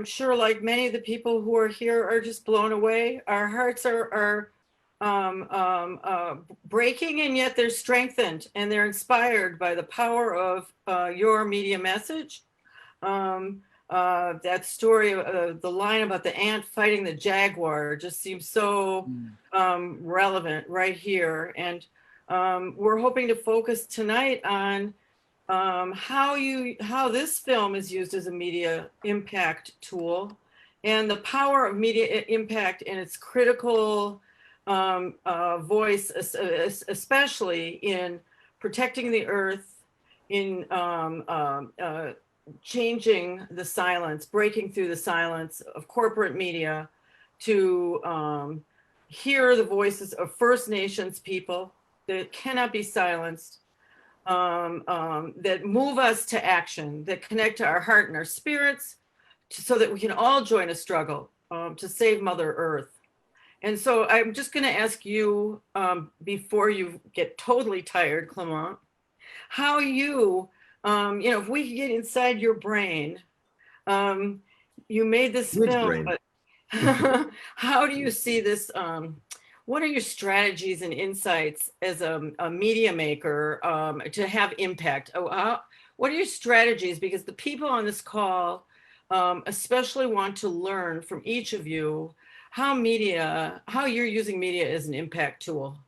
I'm sure like many of the people who are here are just blown away. Our hearts are breaking, and yet they're strengthened and they're inspired by the power of your media message. That story, the line about the ant fighting the jaguar just seems so relevant right here. And we're hoping to focus tonight on how this film is used as a media impact tool and the power of media impact and its critical voice, especially in protecting the earth, in changing the silence, breaking through the silence of corporate media to hear the voices of First Nations people that cannot be silenced, that move us to action, that connect to our heart and our spirits, so that we can all join a struggle to save Mother Earth. And so I'm just going to ask you, before you get totally tired, Clément, how you, if we could get inside your brain, you made this Which film, brain? but how do you see this? What are your strategies and insights as a media maker to have impact? What are your strategies? Because the people on this call especially want to learn from each of you how you're using media as an impact tool.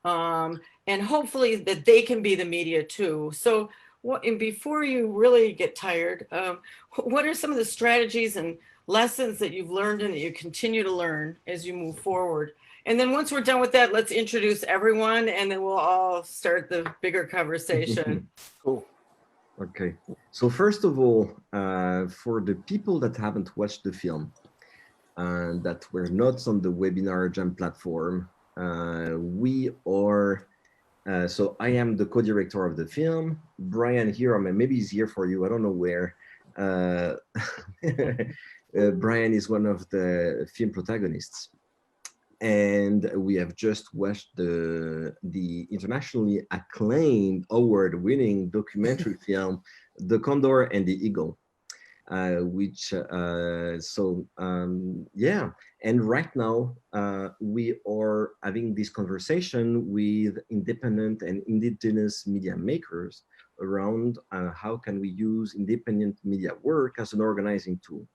And hopefully that they can be the media too. So and before you really get tired, what are some of the strategies and lessons that you've learned and that you continue to learn as you move forward? And then once we're done with that, let's introduce everyone and then we'll all start the bigger conversation. Cool. Okay. So first of all, for the people that haven't watched the film and that were not on the webinar Jam platform, we are, so I am the co-director of the film. Bryan here, maybe he's here for you, I don't know where. Bryan is one of the film protagonists. And we have just watched the internationally acclaimed, award-winning documentary film, The Condor and the Eagle, yeah. And right now, we are having this conversation with independent and indigenous media makers around how can we use independent media work as an organizing tool.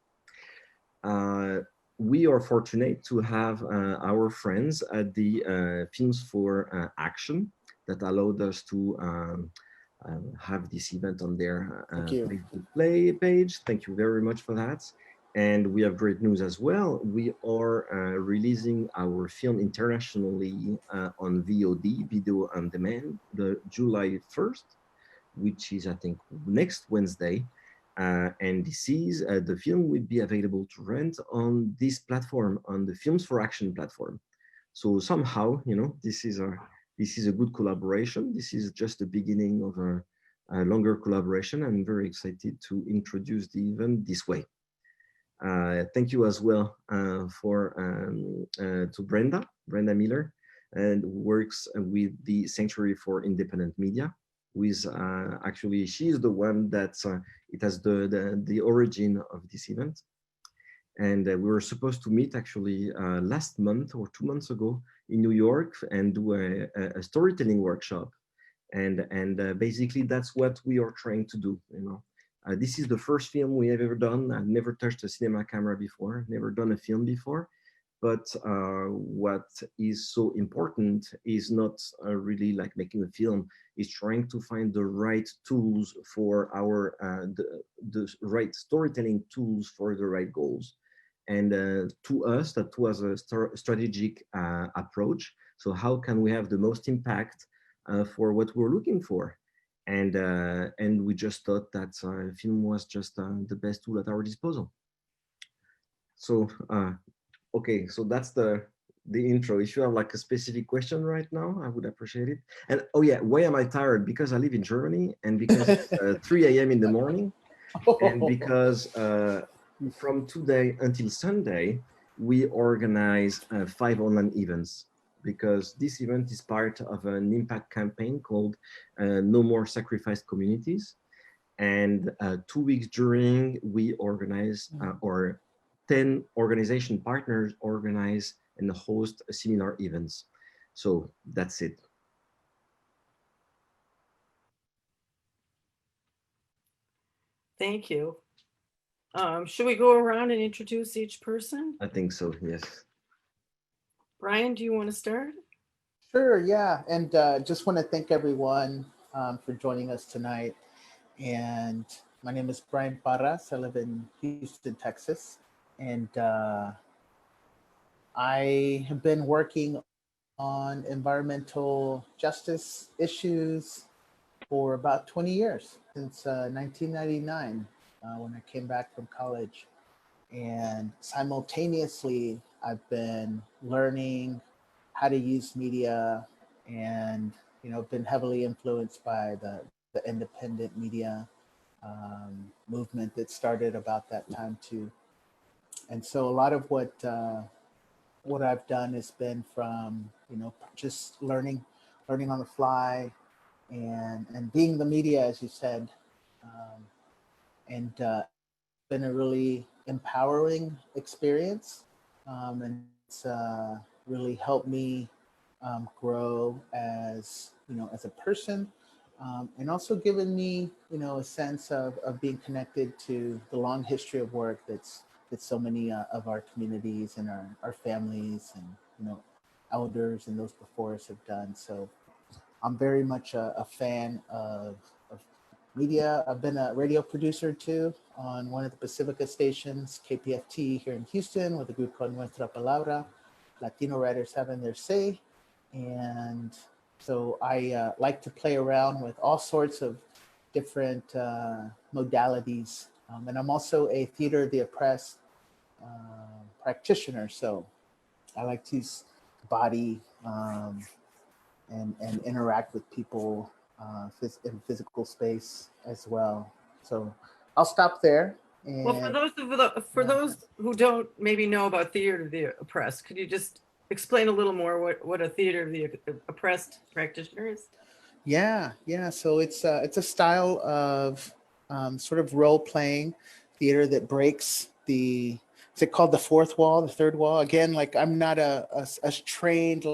We are fortunate to have our friends at the Films for Action that allowed us to have this event on their play page. Thank you very much for that. And we have great news as well. We are releasing our film internationally on VOD, video on demand, the July 1st, which is, I think, next Wednesday. And this is, the film will be available to rent on this platform, on the Films for Action platform. So somehow, this is a good collaboration. This is just the beginning of a longer collaboration. I'm very excited to introduce the event this way. Thank you as well to Branda Miler, and who works with the Sanctuary for Independent Media. With actually, she is the one that it has the origin of this event. And we were supposed to meet actually last month or 2 months ago in New York and do a storytelling workshop. And basically that's what we are trying to do. This is the first film we have ever done. I've never touched a cinema camera before, never done a film before. But what is so important is not really like making a film, is trying to find the right tools for our, the right storytelling tools for the right goals. And to us, that was a strategic approach. So how can we have the most impact for what we're looking for? And we just thought that film was just the best tool at our disposal. So, okay, so that's the intro. If you have like a specific question right now, I would appreciate it. And oh yeah, why am I tired? Because I live in Germany, and because it's 3 a.m. in the morning, and because from today until Sunday, we organize 5 online events, because this event is part of an impact campaign called No More Sacrificed Communities. And 2 weeks during, we organize, or 10 organization partners organize and host similar events. So that's it. Thank you. Should we go around and introduce each person? I think so, yes. Bryan, do you want to start? Sure, yeah. And just want to thank everyone for joining us tonight. And my name is Bryan Parras. I live in Houston, Texas. And I have been working on environmental justice issues for about 20 years, since 1999, when I came back from college. And simultaneously, I've been learning how to use media, and been heavily influenced by the independent media movement that started about that time too. And so a lot of what I've done has been from just learning on the fly, and being the media, as you said, and been a really empowering experience, and it's really helped me grow as as a person, and also given me a sense of being connected to the long history of work that so many of our communities and our families and elders and those before us have done. So I'm very much a fan of media. I've been a radio producer too on one of the Pacifica stations, KPFT here in Houston, with a group called Nuestra Palabra. Latino writers having their say. And so I like to play around with all sorts of different modalities. And I'm also a theater of the oppressed practitioner. So I like to use body and interact with people in physical space as well. So I'll stop there. And Well, for those who don't maybe know about theater of the oppressed, could you just explain a little more what a theater of the oppressed practitioner is? Yeah. So it's a style of sort of role playing theater that breaks the. Is it called the fourth wall, the third wall? Again, like I'm not a trained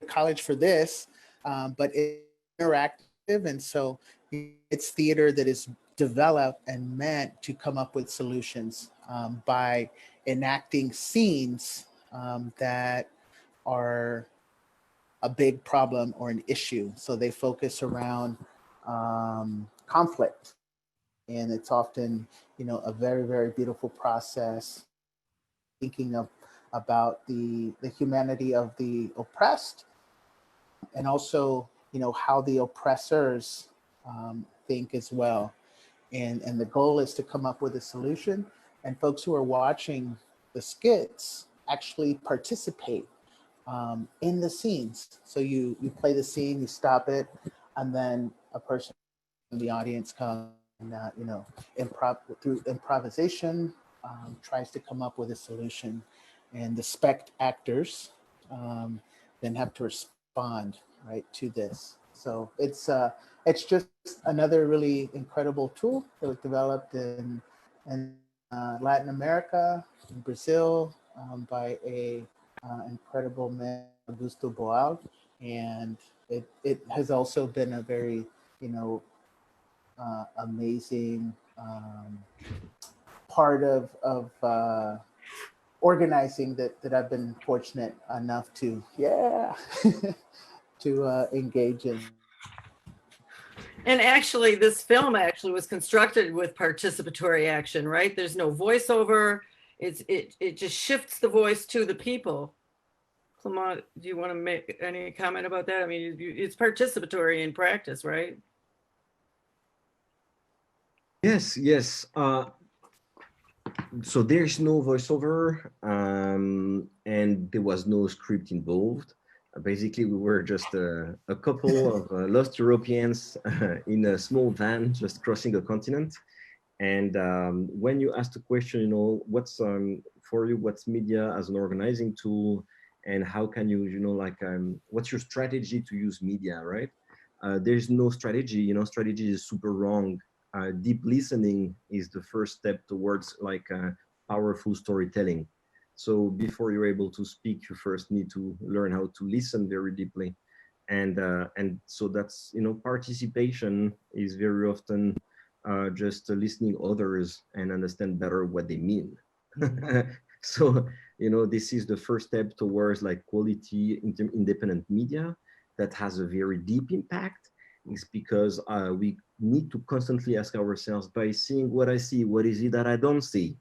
college for this, but it's interactive, and so it's theater that is developed and meant to come up with solutions by enacting scenes that are a big problem or an issue. So they focus around conflict, and it's often a very, very beautiful process, thinking about the humanity of the oppressed, and also how the oppressors think as well. And the goal is to come up with a solution, and folks who are watching the skits actually participate in the scenes. So you play the scene, you stop it, and then a person in the audience comes and through improvisation tries to come up with a solution, and the spect actors then have to respond right to this. So it's just another really incredible tool that was developed in Latin America, in Brazil, by a incredible man, Augusto Boal, and it has also been a very amazing part of organizing that I've been fortunate enough to to engage in. And actually, this film actually was constructed with participatory action, right? There's no voiceover. It just shifts the voice to the people. Clément, do you want to make any comment about that? I mean, it's participatory in practice, right? Yes. So there's no voiceover, and there was no script involved. Basically, we were just a couple of lost Europeans in a small van just crossing a continent. And when you asked the question, what's for you, what's media as an organizing tool, and how can you, what's your strategy to use media, right? There's no strategy. Strategy is super wrong. Deep listening is the first step towards powerful storytelling. So before you're able to speak, you first need to learn how to listen very deeply. And so that's, participation is very often just listening others and understand better what they mean. So, this is the first step towards like quality independent media that has a very deep impact. Is because we need to constantly ask ourselves, by seeing what I see, what is it that I don't see?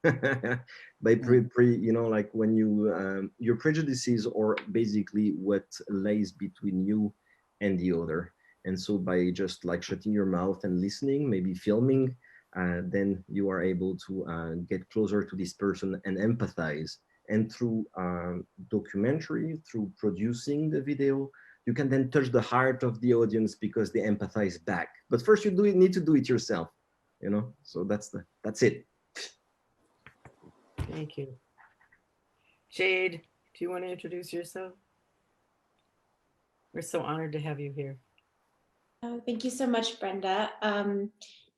By like when you your prejudices are basically what lays between you and the other. And so by just like shutting your mouth and listening, maybe filming, then you are able to get closer to this person and empathize. And through documentary, through producing the video, you can then touch the heart of the audience because they empathize back. But first, you need to do it yourself. So that's it. Thank you. Jade, do you want to introduce yourself? We're so honored to have you here. Oh, thank you so much, Brenda.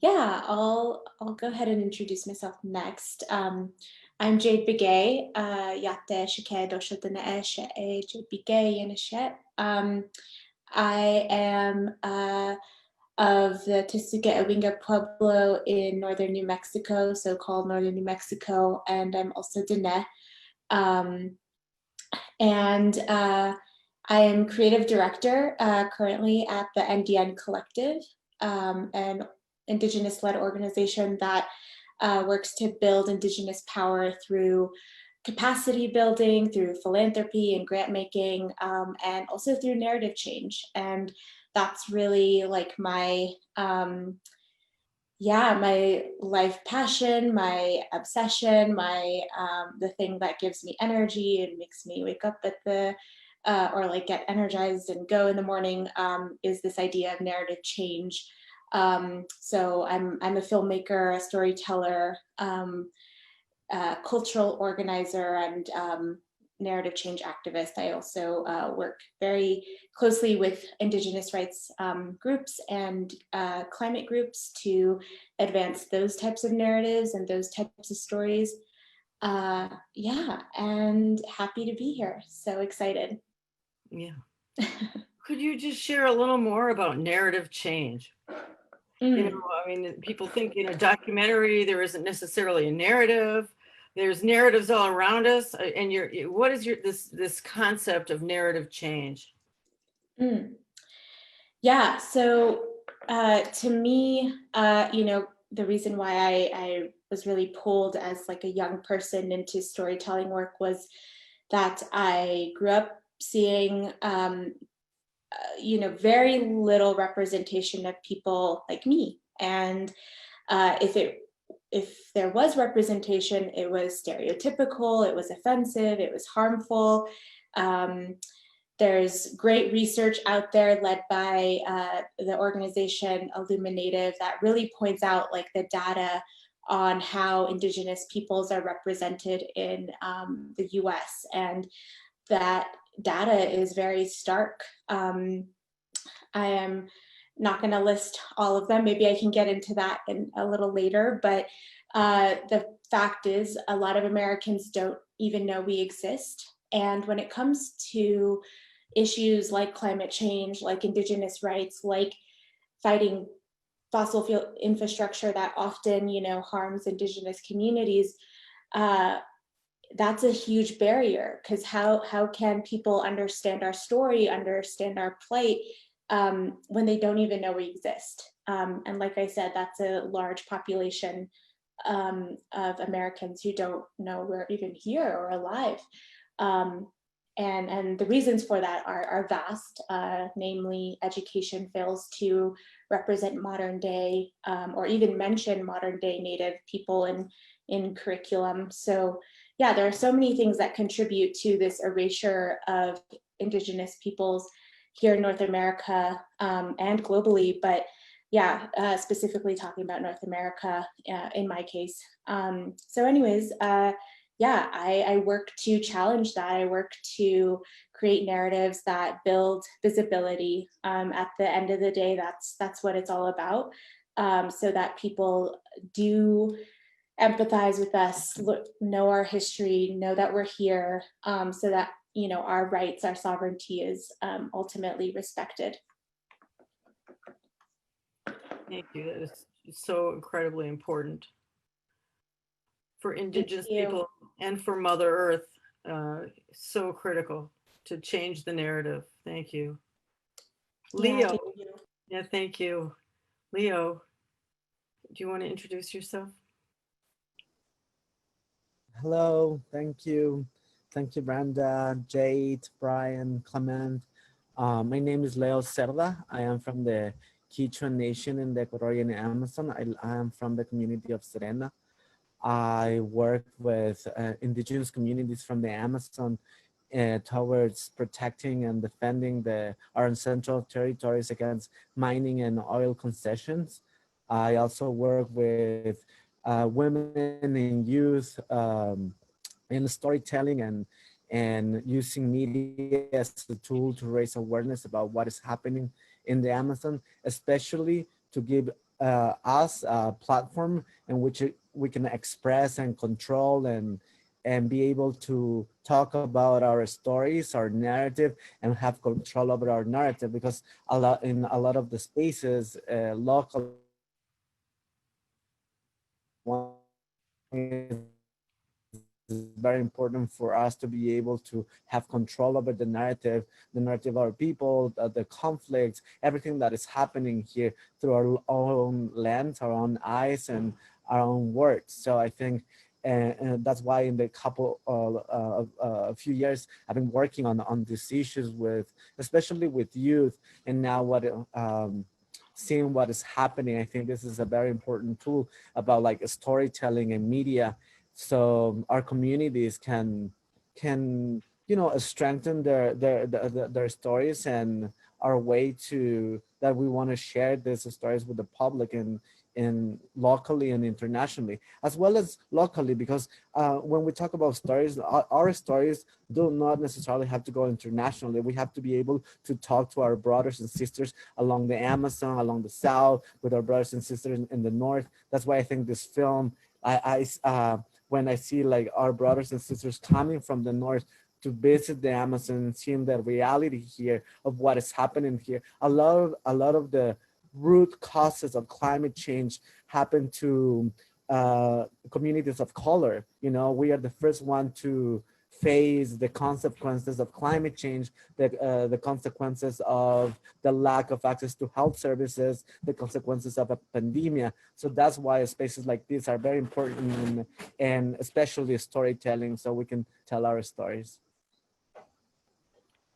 Yeah, I'll go ahead and introduce myself next. I'm Jade Begay. Yate shike doshadana Jade Begay in I am of the Tesuque Awinga Pueblo in northern New Mexico, so-called northern New Mexico, and I'm also Dene. I am creative director currently at the NDN Collective, an Indigenous-led organization that works to build Indigenous power through capacity building, through philanthropy and grant making, and also through narrative change. And that's really like my my life passion, my obsession, the thing that gives me energy and makes me wake up at or like get energized and go in the morning, is this idea of narrative change. So I'm a filmmaker, a storyteller, cultural organizer, and narrative change activist. I also work very closely with Indigenous rights groups and climate groups to advance those types of narratives and those types of stories. And happy to be here. So excited. Yeah. Could you just share a little more about narrative change? People think in a documentary there isn't necessarily a narrative. There's narratives all around us, and what is this concept of narrative change? Yeah, so to me, the reason why I was really pulled as like a young person into storytelling work was that I grew up seeing very little representation of people like me. And if there was representation, it was stereotypical, it was offensive, it was harmful. There's great research out there led by the organization Illuminative that really points out like the data on how Indigenous peoples are represented in the US. And that data is very stark. I am not going to list all of them. Maybe I can get into that in a little later, but the fact is a lot of Americans don't even know we exist. And when it comes to issues like climate change, like Indigenous rights, like fighting fossil fuel infrastructure that often, harms Indigenous communities, that's a huge barrier, because how can people understand our story, understand our plight, when they don't even know we exist? And like I said, that's a large population of Americans who don't know we're even here or alive. And the reasons for that are vast, namely education fails to represent modern day or even mention modern day Native people in curriculum. So yeah, there are so many things that contribute to this erasure of Indigenous peoples here in North America and globally, but yeah, specifically talking about North America in my case. So anyways, I work to challenge that. I work to create narratives that build visibility. At the end of the day, that's what it's all about, so that people do empathize with us, know our history, know that we're here, so that, you know, our rights, our sovereignty is ultimately respected. Thank you. That is so incredibly important for Indigenous you. people and for Mother Earth. So critical to change the narrative. Thank you. Leo. Thank you. Yeah, thank you. Leo, do you want to introduce yourself? Hello, thank you. Thank you, Branda, Jade, Bryan, Clément. My name is Leo Cerda. I am from the Quechua Nation in the Ecuadorian Amazon. I am from the community of Serena. I work with indigenous communities from the Amazon towards protecting and defending our ancestral territories against mining and oil concessions. I also work with women and youth in storytelling and using media as a tool to raise awareness about what is happening in the Amazon, especially to give us a platform in which we can express and control and be able to talk about our stories, our narrative, and have control over our narrative, because in a lot of the spaces, local is very important for us to be able to have control over the narrative of our people, the conflicts, everything that is happening here through our own lens, our own eyes, and our own words. So I think and that's why in the a few years I've been working on these issues especially with youth, and now seeing what is happening. I think this is a very important tool about like storytelling and media, so our communities can strengthen their stories, and our way that we want to share these stories with the public and locally and internationally, as well as locally, because when we talk about stories, our stories do not necessarily have to go internationally. We have to be able to talk to our brothers and sisters along the Amazon, along the South, with our brothers and sisters in the North. That's why I think this film, when I see like our brothers and sisters coming from the North to visit the Amazon and seeing the reality here of what is happening here, a lot of the root causes of climate change happen to communities of color. We are the first one to face the consequences of climate change, the consequences of the lack of access to health services, the consequences of a pandemic. So that's why spaces like this are very important, and especially storytelling, so we can tell our stories.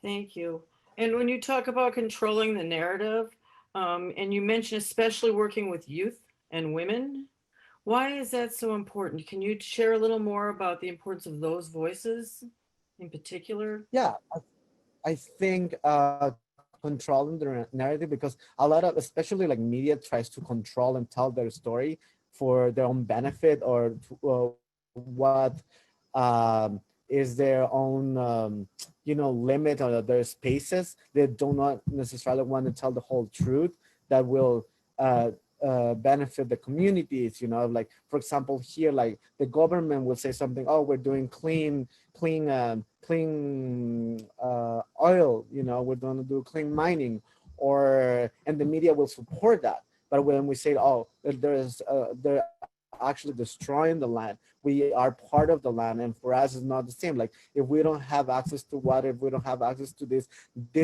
Thank you. And when you talk about controlling the narrative, and you mentioned especially working with youth and women, why is that so important? Can you share a little more about the importance of those voices in particular? Yeah, I think controlling the narrative, because a lot of, especially like media, tries to control and tell their story for their own benefit, or what is their own limit on their spaces. They do not necessarily want to tell the whole truth that will benefit the communities. Like, for example, here, like the government will say something, oh, we're doing clean oil, we're going to do clean mining, and the media will support that. But when we say, oh, they're actually destroying the land, we are part of the land, and for us it's not the same. Like, if we don't have access to water, if we don't have access to this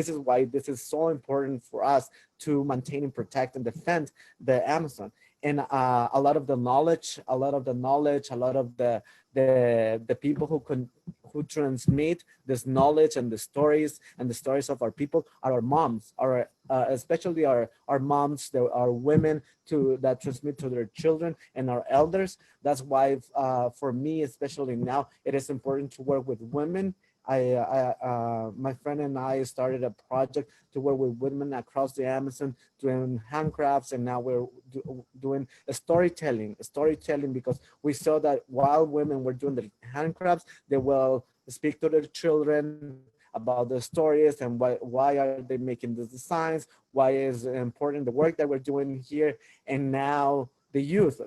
is why this is so important for us to maintain and protect and defend the Amazon. And a lot of the knowledge, a lot of the people who transmit this knowledge and the stories of our people are our moms, especially our moms, our women that transmit to their children, and our elders. That's why for me, especially now, it is important to work with women. My friend and I started a project to work with women across the Amazon doing handcrafts, and now we're doing storytelling, because we saw that while women were doing the handcrafts, they will speak to their children about the stories and why are they making these designs, why is important the work that we're doing here. And now the youth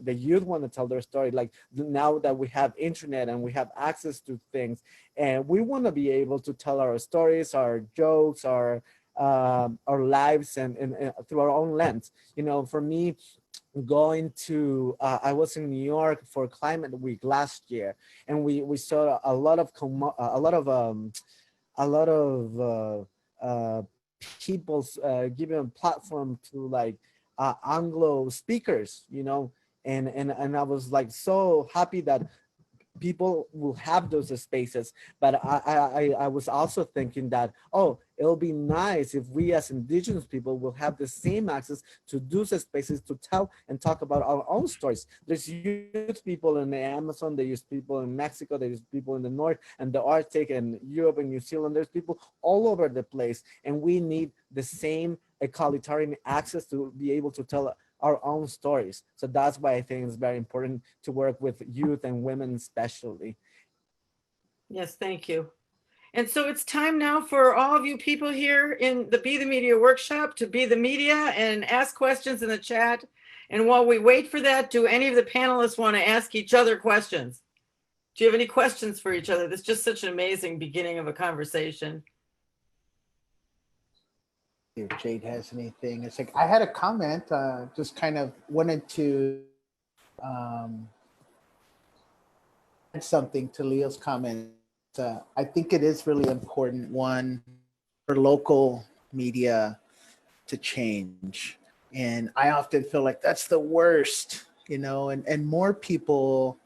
want to tell their story. Like now that we have internet and we have access to things, and we want to be able to tell our stories, our jokes, our lives, and through our own lens. You know, for me, going to I was in New York for Climate Week last year, and we saw a lot of people giving a platform to like Anglo speakers, you know, and I was like so happy that people will have those spaces. But I was also thinking that, oh, it'll be nice if we as indigenous people will have the same access to those spaces to tell and talk about our own stories. There's youth people in the Amazon, there's people in Mexico, there's people in the North and the Arctic and Europe and New Zealand. There's people all over the place, and we need the same egalitarian access to be able to tell our own stories. So that's why I think it's very important to work with youth and women especially. Yes, thank you. And so it's time now for all of you people here in the Be the Media workshop to be the media and ask questions in the chat. And while we wait for that, do any of the panelists want to ask each other questions? Do you have any questions for each other? That's just such an amazing beginning of a conversation. If Jade has anything, it's like I had a comment, just kind of wanted to add something to Leo's comment. I think it is really important, one, for local media to change. And I often feel like that's the worst, you know, and more people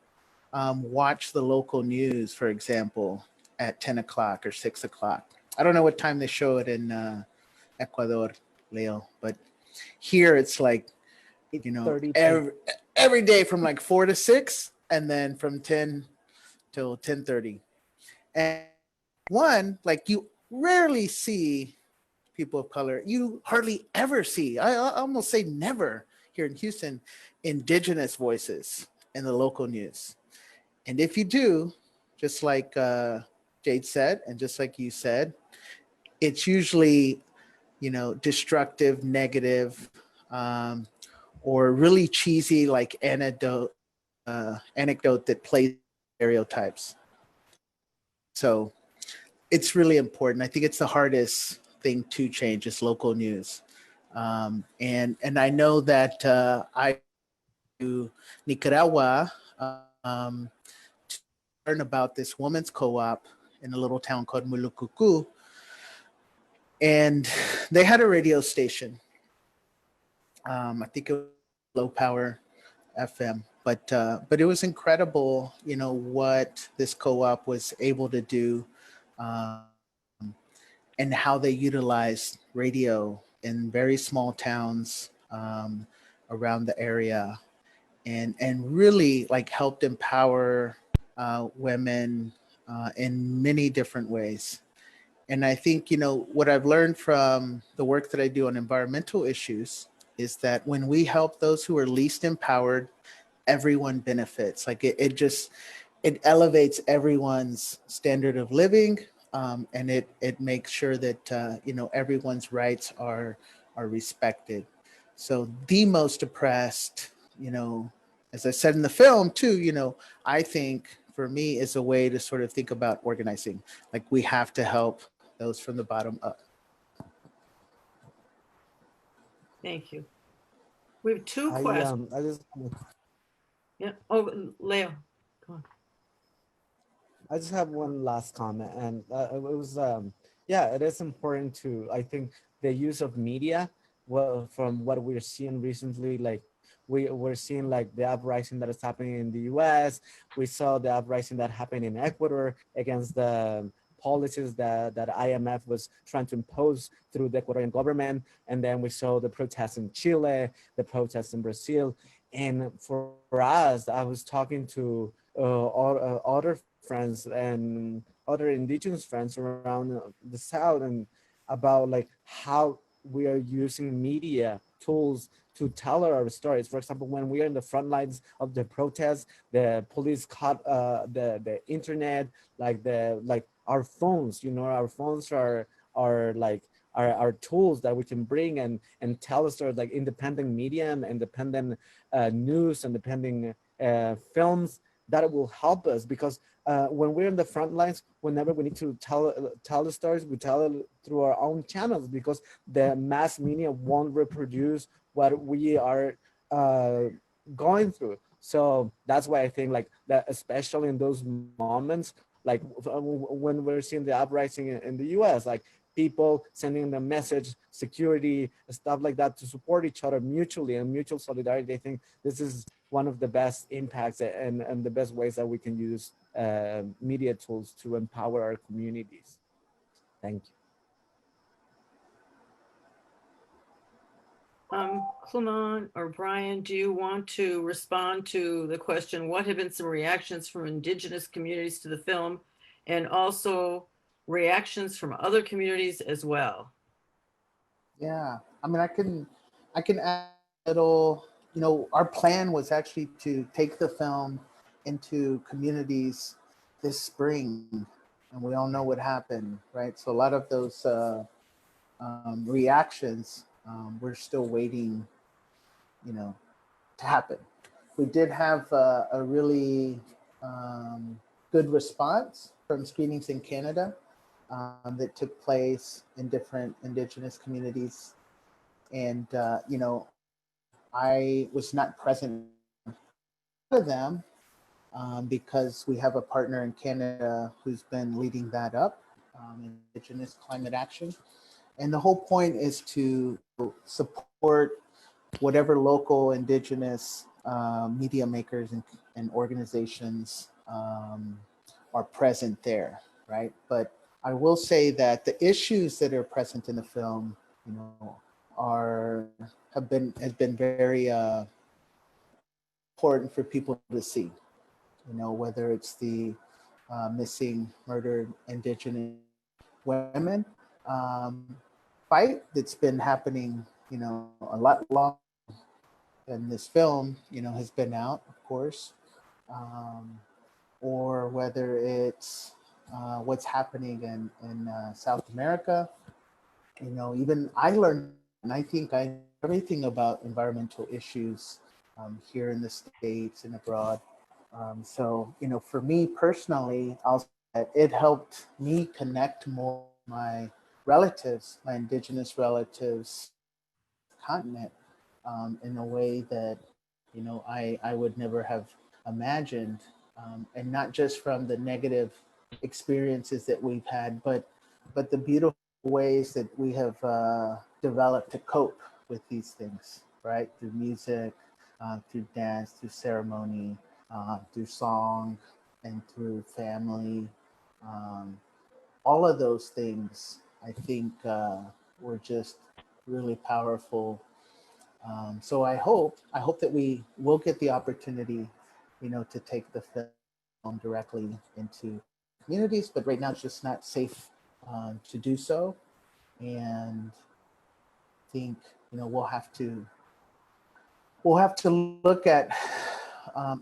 watch the local news, for example, at 10 o'clock or 6 o'clock. I don't know what time they show it in Ecuador, Leo, but here it's like, you know, every day from like 4 to 6, and then from 10 till 10:30. And one, like you rarely see people of color. You hardly ever see, I almost say never here in Houston, indigenous voices in the local news. And if you do, just like Jade said, and just like you said, it's usually, you know, destructive, negative, or really cheesy, like anecdote that plays stereotypes. So it's really important. I think it's the hardest thing to change is local news. And I know that I to Nicaragua to learn about this women's co-op in a little town called Mulucucu. And they had a radio station. I think it was low power FM, but it was incredible, you know, what this co-op was able to do, and how they utilized radio in very small towns around the area, and really like helped empower women in many different ways. And I think, you know, what I've learned from the work that I do on environmental issues is that when we help those who are least empowered, everyone benefits. Like it elevates everyone's standard of living, and it makes sure that, you know, everyone's rights are respected. So the most oppressed, you know, as I said in the film too, you know, I think for me is a way to sort of think about organizing. Like we have to help those from the bottom up. Thank you. We have two questions. Yeah. Oh, Leo, come on. I just have one last comment, and it was, yeah, it is important to, I think, the use of media. Well, from what we're seeing recently, like we're seeing like the uprising that is happening in the U.S. We saw the uprising that happened in Ecuador against the policies that IMF was trying to impose through the Ecuadorian government. And then we saw the protests in Chile, the protests in Brazil. And for us, I was talking to other friends and other indigenous friends around the South, and about like how we are using media tools to tell our stories. For example, when we are in the front lines of the protests, the police caught the internet, like our phones, you know, our phones are like are tools that we can bring and tell us like independent media and independent news and independent films that will help us, because when we're in the front lines, whenever we need to tell the stories, we tell it through our own channels, because the mass media won't reproduce what we are going through. So that's why I think like that, especially in those moments, like when we're seeing the uprising in the US, like people sending the message, security, stuff like that, to support each other mutually and mutual solidarity. I think this is one of the best impacts and the best ways that we can use media tools to empower our communities. Thank you. Clément or Bryan, do you want to respond to the question, what have been some reactions from Indigenous communities to the film, and also reactions from other communities as well? Yeah, I mean, I can add a little. You know, our plan was actually to take the film into communities this spring, and we all know what happened, right? So a lot of those reactions, we're still waiting, you know, to happen. We did have a really good response from screenings in Canada that took place in different Indigenous communities. And, you know, I was not present for them because we have a partner in Canada who's been leading that up, Indigenous Climate Action. And the whole point is to support whatever local Indigenous media makers and organizations are present there, right? But I will say that the issues that are present in the film, you know, have been very important for people to see. You know, whether it's the missing, murdered Indigenous women fight that's been happening, you know, a lot longer than this film, you know, has been out, of course, or whether it's what's happening in South America. You know, even I learned, and I think I know everything about environmental issues here in the States and abroad. So, you know, for me personally, it helped me connect more with my relatives, my Indigenous relatives, continent, in a way that, you know, I would never have imagined, and not just from the negative experiences that we've had, but the beautiful ways that we have developed to cope with these things, right? Through music, through dance, through ceremony, through song, and through family. All of those things, I think, were just really powerful. So I hope that we will get the opportunity, you know, to take the film directly into communities, but right now it's just not safe to do so. And I think, you know, we'll have to look at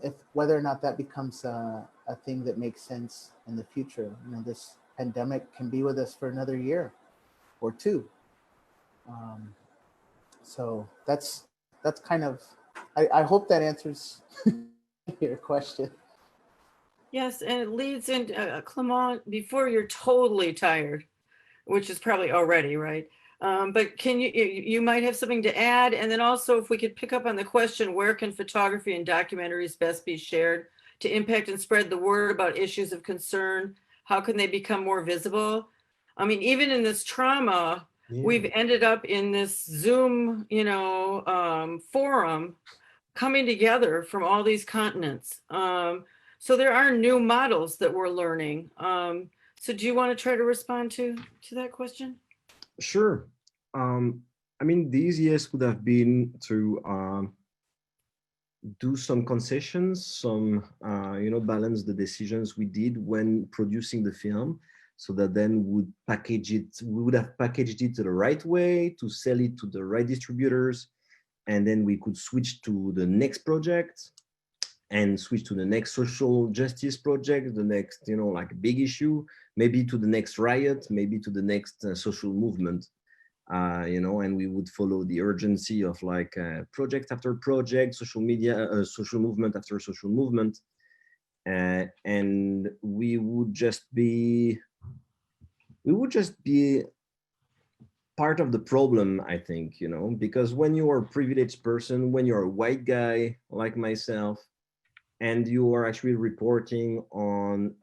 if whether or not that becomes a thing that makes sense in the future. You know, this pandemic can be with us for another year or two. So that's kind of, I hope that answers your question. Yes, and it leads into Clément, before you're totally tired, which is probably already, right? But can you might have something to add, and then also if we could pick up on the question, where can photography and documentaries best be shared to impact and spread the word about issues of concern? How can they become more visible? I mean, even in this trauma, we've ended up in this Zoom, you know, forum coming together from all these continents. So there are new models that we're learning. So do you want to try to respond to that question? Sure. I mean, the easiest would have been to do some concessions, some, you know, balance the decisions we did when producing the film, so that then we would have packaged it the right way to sell it to the right distributors, and then we could switch to the next project and switch to the next social justice project, the next, you know, like big issue, maybe to the next riot, maybe to the next social movement. and we would follow the urgency of like project after project, social media, social movement after social movement. And we would just be part of the problem, I think, because when you are a privileged person, when you're a white guy like myself, and you are actually reporting on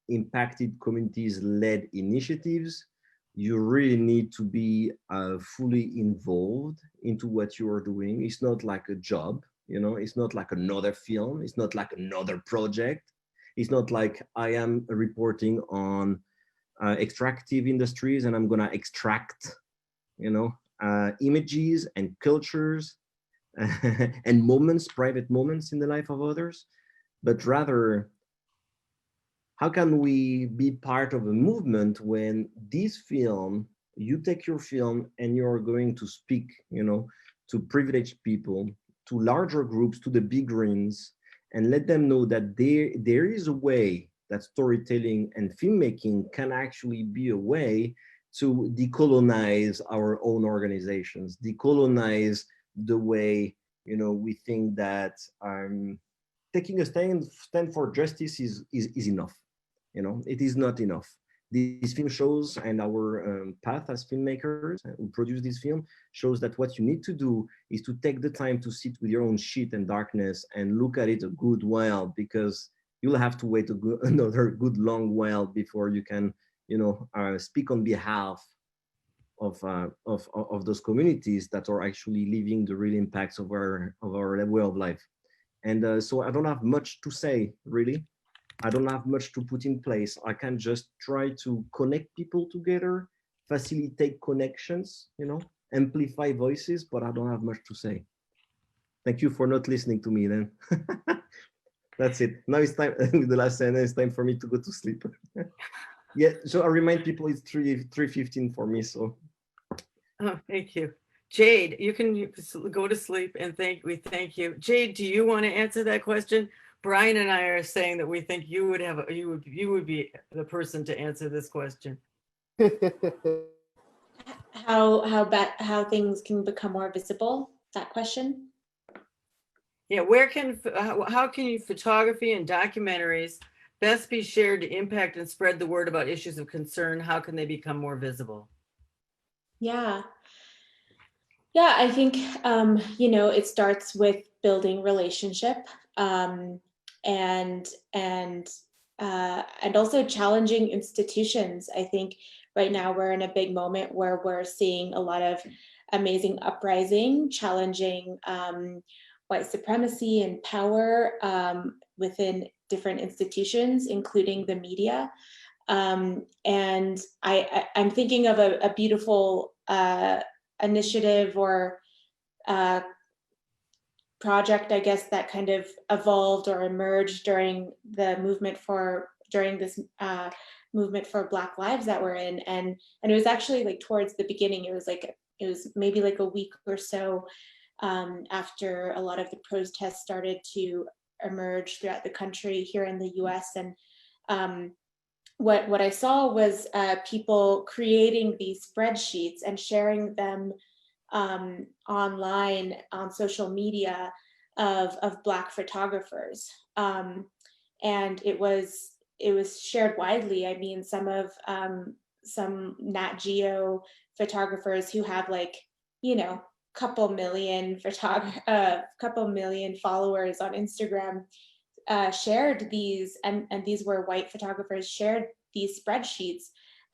impacted communities-led initiatives, you really need to be fully involved into what you are doing. It's not like a job, it's not like another film, it's not like another project. It's not like I am reporting on extractive industries and I'm gonna extract, images and cultures and moments, private moments in the life of others, but rather, how can we be part of a movement when this film, you take your film and you're going to speak, to privileged people, to larger groups, to the big greens, and let them know that there is a way that storytelling and filmmaking can actually be a way to decolonize our own organizations, decolonize the way, we think that taking a stand for justice is enough. It is not enough. These film shows and our path as filmmakers who produce this film shows that what you need to do is to take the time to sit with your own shit and darkness and look at it a good while, because you'll have to wait another good long while before you can, speak on behalf of those communities that are actually living the real impacts of our way of life. And so I don't have much to say, really. I don't have much to put in place. I can just try to connect people together, facilitate connections, amplify voices, but I don't have much to say. Thank you for not listening to me then. That's it. Now it's time, the last sentence, it's time for me to go to sleep. Yeah, so I remind people it's 3:15 for me, so. Oh, thank you. Jade, you can go to sleep, and we thank you. Jade, do you want to answer that question? Bryan and I are saying that we think you would be the person to answer this question. How things can become more visible? That question. Yeah, how can photography and documentaries best be shared to impact and spread the word about issues of concern? How can they become more visible? Yeah, I think it starts with building relationship, and also challenging institutions. I think right now we're in a big moment where we're seeing a lot of amazing uprising, challenging white supremacy and power within different institutions, including the media. And I'm thinking of a beautiful initiative or project, I guess, that kind of evolved or emerged during the movement for Black Lives that we're in, and it was actually like towards the beginning. It was maybe like a week or so after a lot of the protests started to emerge throughout the country here in the U.S. And what I saw was people creating these spreadsheets and sharing them online on social media of Black photographers, and it was shared widely. I mean, some Nat Geo photographers who have couple million followers on Instagram shared these, and these were white photographers, shared these spreadsheets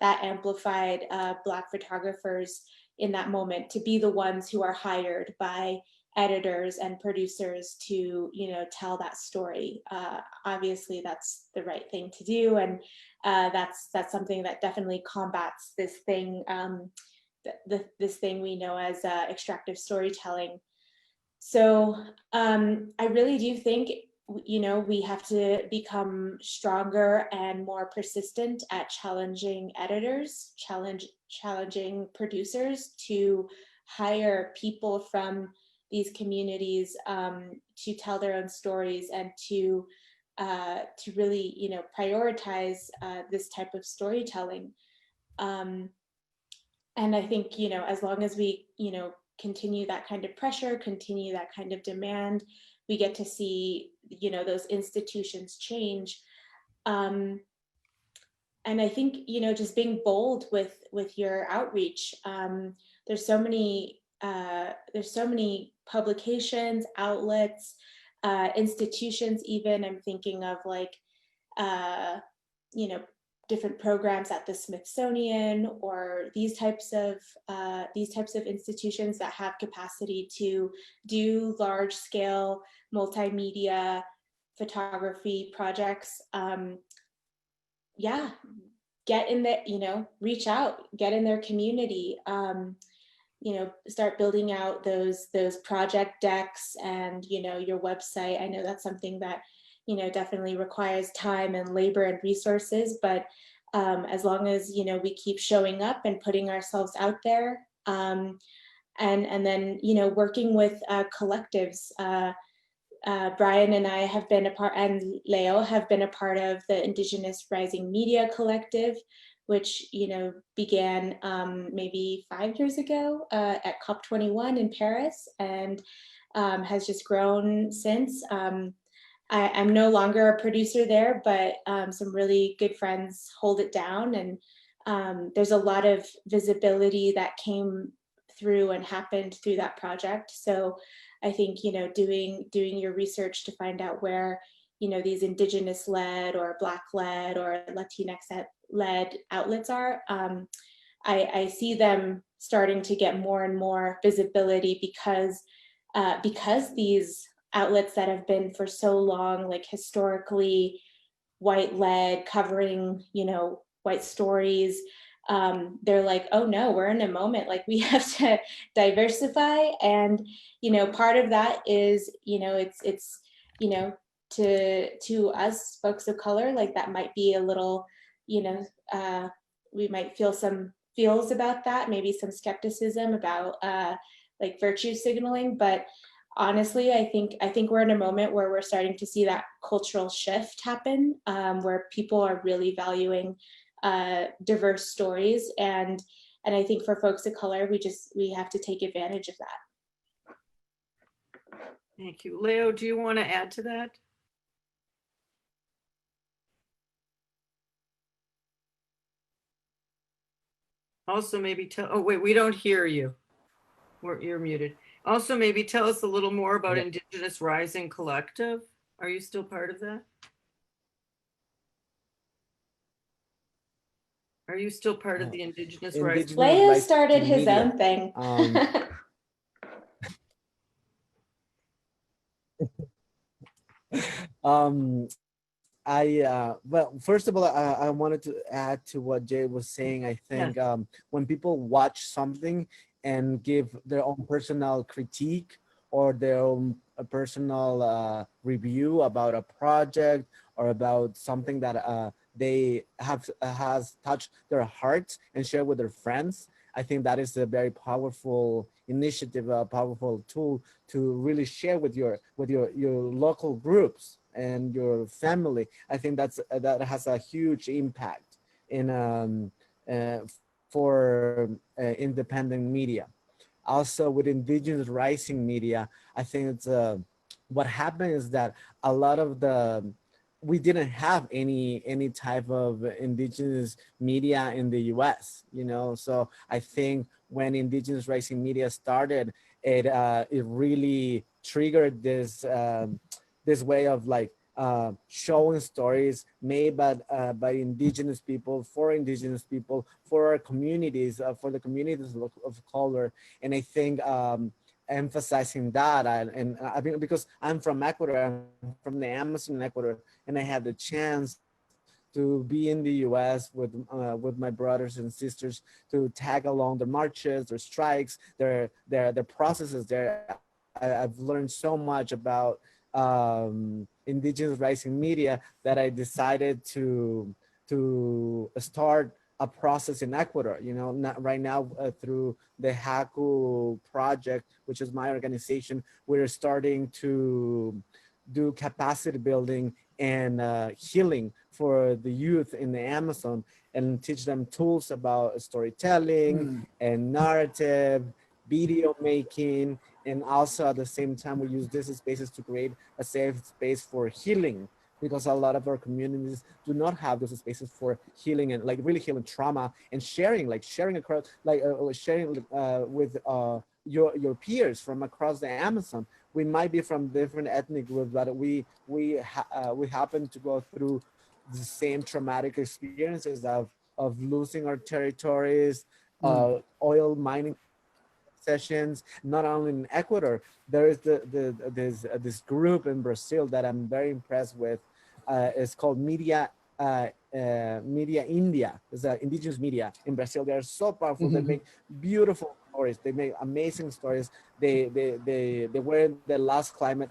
that amplified Black photographers in that moment to be the ones who are hired by editors and producers to tell that story. Obviously that's the right thing to do, and that's something that definitely combats this thing this thing we know as extractive storytelling. So I really do think we have to become stronger and more persistent at challenging editors, challenging producers to hire people from these communities to tell their own stories and to really prioritize this type of storytelling. and I think, you know, as long as we, you know, continue that kind of pressure, continue that kind of demand, we get to see, you know, those institutions change. And I think, you know, just being bold with your outreach. There's so many publications, outlets, institutions. Even I'm thinking of like, you know, different programs at the Smithsonian or these types of institutions that have capacity to do large scale multimedia photography projects. Yeah, get in there, you know, reach out, get in their community, you know, start building out those project decks and, you know, your website. I know that's something that, you know, definitely requires time and labor and resources, but as long as, you know, we keep showing up and putting ourselves out there, and then, you know, working with collectives. Bryan and I have been a part, and Leo have been a part of the Indigenous Rising Media Collective, which, you know, began maybe 5 years ago at COP21 in Paris, and has just grown since. I'm no longer a producer there, but some really good friends hold it down, and there's a lot of visibility that came through and happened through that project. So I think, you know, doing your research to find out where, you know, these Indigenous led or Black led or Latinx led outlets are, I see them starting to get more and more visibility because these outlets that have been for so long, like historically white led, covering, you know, white stories, they're like, oh no, we're in a moment, like we have to diversify. And, you know, part of that is, you know, it's, you know, to us folks of color, like that might be a little, you know, we might feel some feels about that, maybe some skepticism about like virtue signaling. But honestly, I think we're in a moment where we're starting to see that cultural shift happen, where people are really valuing diverse stories, and I think for folks of color, we have to take advantage of that. Thank you. Leo, do you want to add to that? Also, maybe tell, oh wait, we don't hear you. You're muted. Also, maybe tell us a little more about Indigenous Rising Collective. Are you still part of that? Are you still part of the Indigenous Rising? Leo started his own thing. Well, first of all, I wanted to add to what Jade was saying. I think when people watch something and give their own personal critique or their own personal review about a project or about something that they has touched their hearts and share with their friends, I think that is a very powerful initiative, a powerful tool to really share with your local groups and your family. I think that has a huge impact in for independent media. Also with Indigenous Rising Media, I think it's what happened is that a lot of we didn't have any type of Indigenous media in the US, you know. So I think when Indigenous Rising Media started, it really triggered this this way of like showing stories made by Indigenous people, for Indigenous people, for our communities, for the communities of color. And I think emphasizing that, and I mean, because I'm from Ecuador, I'm from the Amazon in Ecuador, and I had the chance to be in the US with my brothers and sisters to tag along their marches, their strikes, their processes there. I've learned so much about Indigenous Rising Media that I decided to start a process in Ecuador, you know, not right now through the HAKHU Project, which is my organization. We're starting to do capacity building and healing for the youth in the Amazon, and teach them tools about storytelling and narrative, video making, and also at the same time we use these spaces to create a safe space for healing, because a lot of our communities do not have those spaces for healing and like really healing trauma and sharing, like sharing across, like sharing with your peers from across the Amazon. We might be from different ethnic groups, but we happen to go through the same traumatic experiences of losing our territories, oil mining sessions, not only in Ecuador. There is this group in Brazil that I'm very impressed with. It's called Media India. It's indigenous media in Brazil. They are so powerful. They make beautiful stories. They make amazing stories. They were in the last climate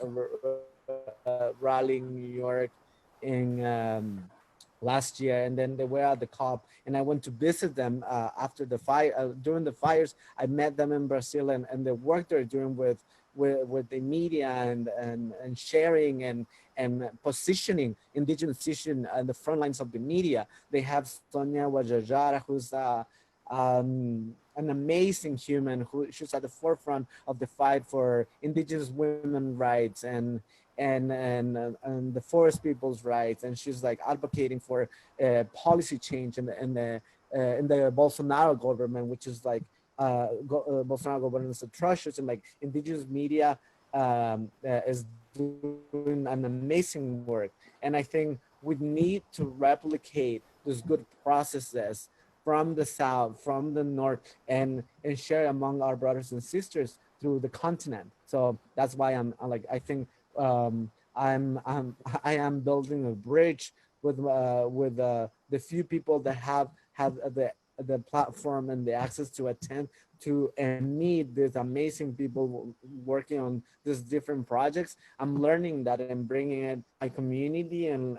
rally in New York in last year, and then they were at the COP, and I went to visit them after the fire, during the fires. I met them in Brazil, and the work they're doing with the media and sharing and positioning indigenous issues on the front lines of the media. They have Sonia Wajajara, who's an amazing human, who she's at the forefront of the fight for indigenous women rights and the forest people's rights, and she's like advocating for policy change in the Bolsonaro government, which is like Bolsonaro government is atrocious, and like indigenous media is doing an amazing work. And I think we need to replicate those good processes from the South, from the North, and share among our brothers and sisters through the continent. So that's why I think I am building a bridge with the few people that have the platform and the access to attend to and meet these amazing people working on these different projects. I'm learning that and bringing it my community and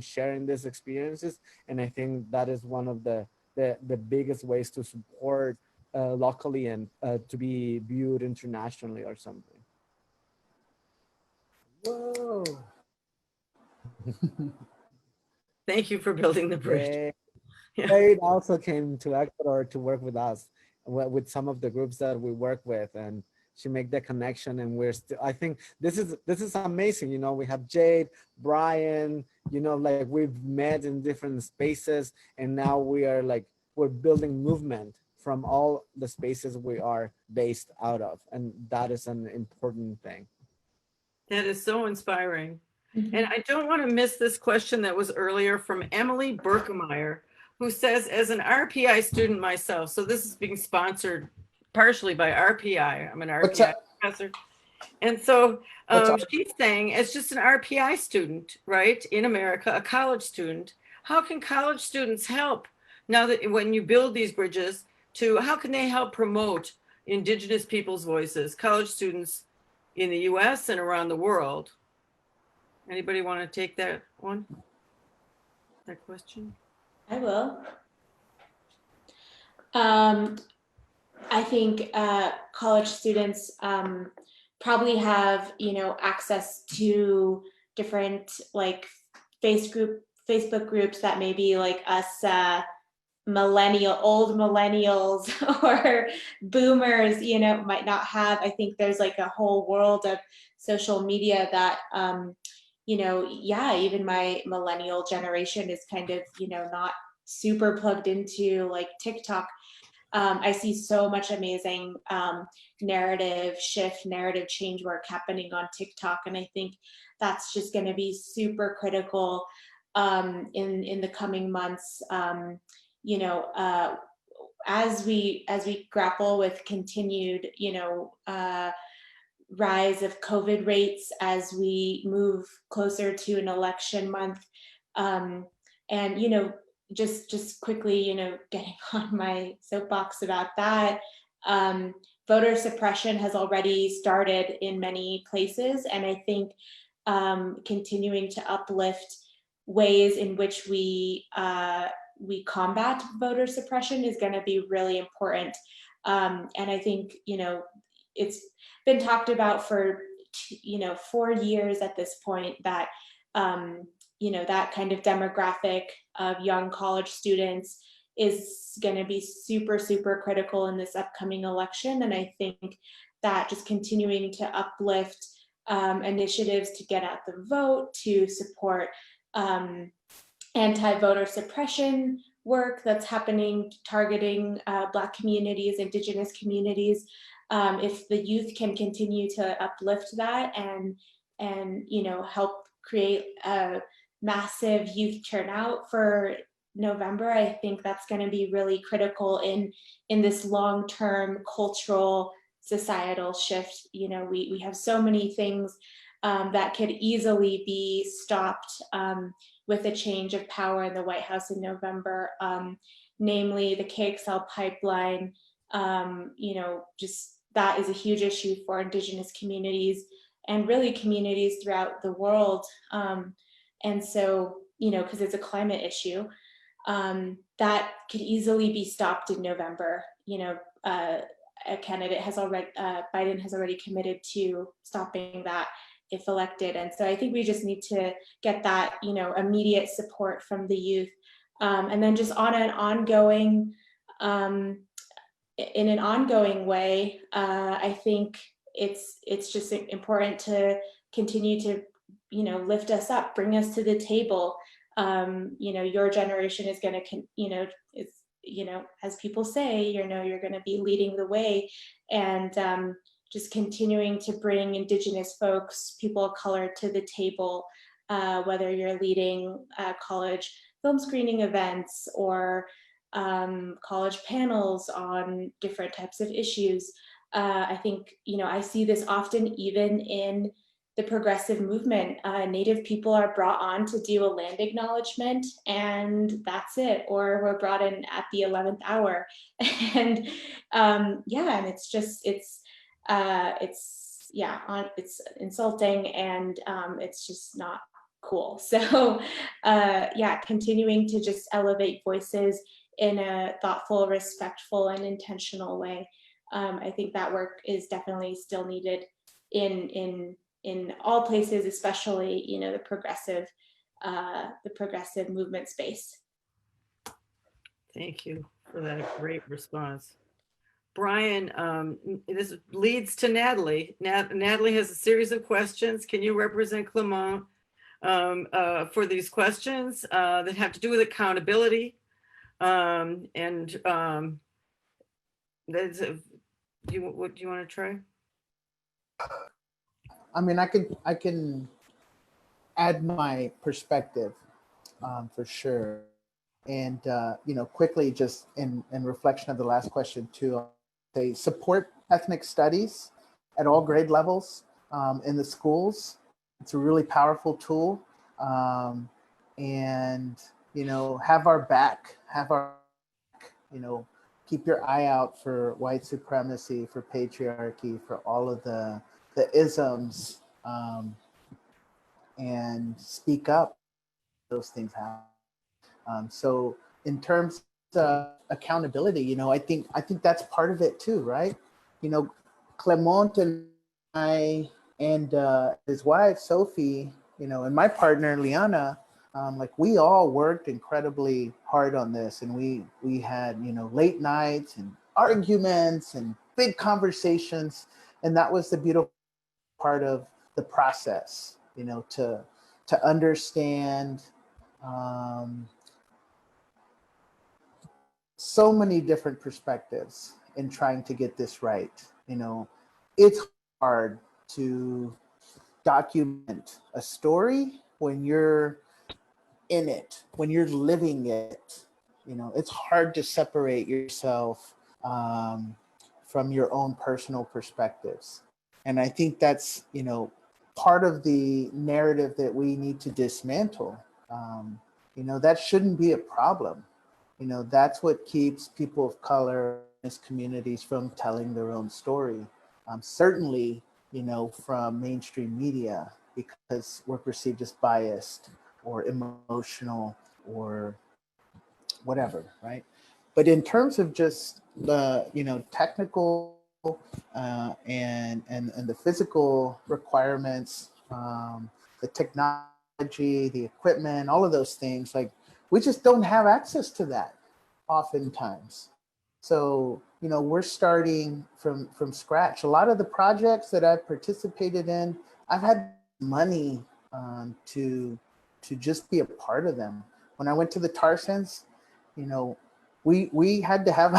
sharing these experiences. And I think that is one of the biggest ways to support locally and to be viewed internationally or something. Whoa. Thank you for building the bridge. Yeah. Jade also came to Ecuador to work with us, with some of the groups that we work with, and she made the connection. And we're still, I think this is amazing. You know, we have Jade, Bryan, you know, like we've met in different spaces, and now we're building movement from all the spaces we are based out of. And that is an important thing. That is so inspiring. And I don't want to miss this question that was earlier from Emily Berkemeyer, who says, as an RPI student myself, so this is being sponsored partially by RPI. I'm an RPI professor. And so she's saying, as just an RPI student, right, in America, a college student, how can college students help now that when you build these bridges how can they help promote Indigenous people's voices, college students in the US and around the world? Anybody want to take that one? That question? I will. I think college students probably have, access to different like Facebook groups that maybe like us old millennials or boomers, might not have. I think there's like a whole world of social media that, even my millennial generation is kind of, not super plugged into like TikTok. I see so much amazing narrative shift, narrative change work happening on TikTok. And I think that's just going to be super critical in the coming months, as we grapple with continued, rise of COVID rates as we move closer to an election month. And, just quickly, getting on my soapbox about that, voter suppression has already started in many places. And I think continuing to uplift ways in which we combat voter suppression is going to be really important. And I think, it's been talked about for 4 years at this point that that kind of demographic of young college students is going to be super, super critical in this upcoming election. And I think that just continuing to uplift initiatives to get out the vote, to support anti-voter suppression work that's happening, targeting Black communities, Indigenous communities. If the youth can continue to uplift that and help create a massive youth turnout for November, I think that's going to be really critical in this long-term cultural societal shift. We have so many things that could easily be stopped with a change of power in the White House in November, namely the KXL pipeline. Just that is a huge issue for Indigenous communities and really communities throughout the world. And so, because it's a climate issue, that could easily be stopped in November. A candidate has already, Biden has already committed to stopping that if elected. And so I think we just need to get that, immediate support from the youth. And then just on an ongoing, in an ongoing way, I think it's just important to continue to, lift us up, bring us to the table. Your generation is going to, as people say, you're going to be leading the way, and just continuing to bring Indigenous folks, people of color to the table, whether you're leading college film screening events or college panels on different types of issues. I think, I see this often even in the progressive movement. Native people are brought on to do a land acknowledgement, and that's it, or we're brought in at the 11th hour. And and it's insulting, and it's just not cool. So continuing to just elevate voices in a thoughtful, respectful, and intentional way. I think that work is definitely still needed in all places, especially the progressive movement space. Thank you for that great response. Bryan, this leads to Natalie. Natalie has a series of questions. Can you represent Clément for these questions that have to do with accountability? Do you want to try? I mean, I can add my perspective for sure. And, quickly, just in reflection of the last question too, they support ethnic studies at all grade levels in the schools. It's a really powerful tool. And, have our back, keep your eye out for white supremacy, for patriarchy, for all of the isms, and speak up. Those things happen. So in terms of accountability, I think that's part of it too, right? Clément and I and his wife Sophie, and my partner Liana, we all worked incredibly hard on this, and we had late nights and arguments and big conversations, and that was the beautiful part of the process, to understand so many different perspectives in trying to get this right. It's hard to document a story when you're in it, when you're living it. It's hard to separate yourself from your own personal perspectives. And I think that's, part of the narrative that we need to dismantle. That shouldn't be a problem. That's what keeps people of color in these communities from telling their own story. Certainly, from mainstream media, because we're perceived as biased or emotional or whatever, right? But in terms of just the, technical and the physical requirements, the technology the equipment, all of those things. Like, we just don't have access to that oftentimes. So, you know, we're starting from scratch. A lot of the projects that I've participated in, I've had money to just be a part of them. When I went to the Tarsans, you know, we had to have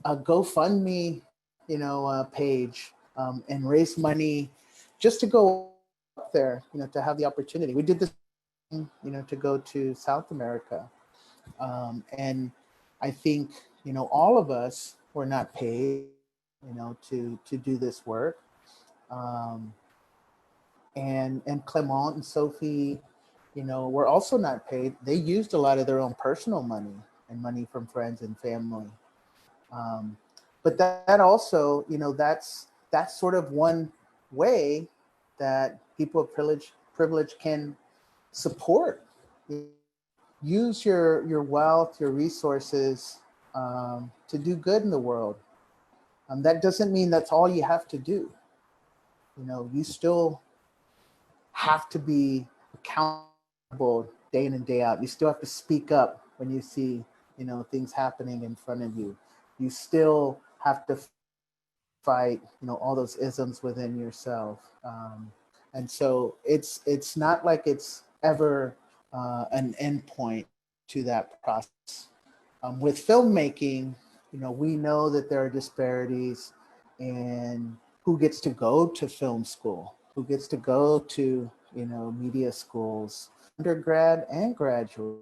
a GoFundMe, you know, page and raise money just to go up there, you know, to have the opportunity. We did this, you know, to go to South America. And I think, you know, all of us were not paid, you know, to do this work. And Clément and Sophie, you know, were also not paid. They used a lot of their own personal money and money from friends and family. But that also, you know, that's sort of one way that people of privilege can support. Use your wealth, your resources to do good in the world. That doesn't mean that's all you have to do. You know, you still have to be accountable day in and day out. You still have to speak up when you see, you know, things happening in front of you. You still have to fight, you know, all those isms within yourself. And so it's not like it's ever an end point to that process. With filmmaking, you know, we know that there are disparities in who gets to go to film school, who gets to go to, you know, media schools, undergrad and graduate.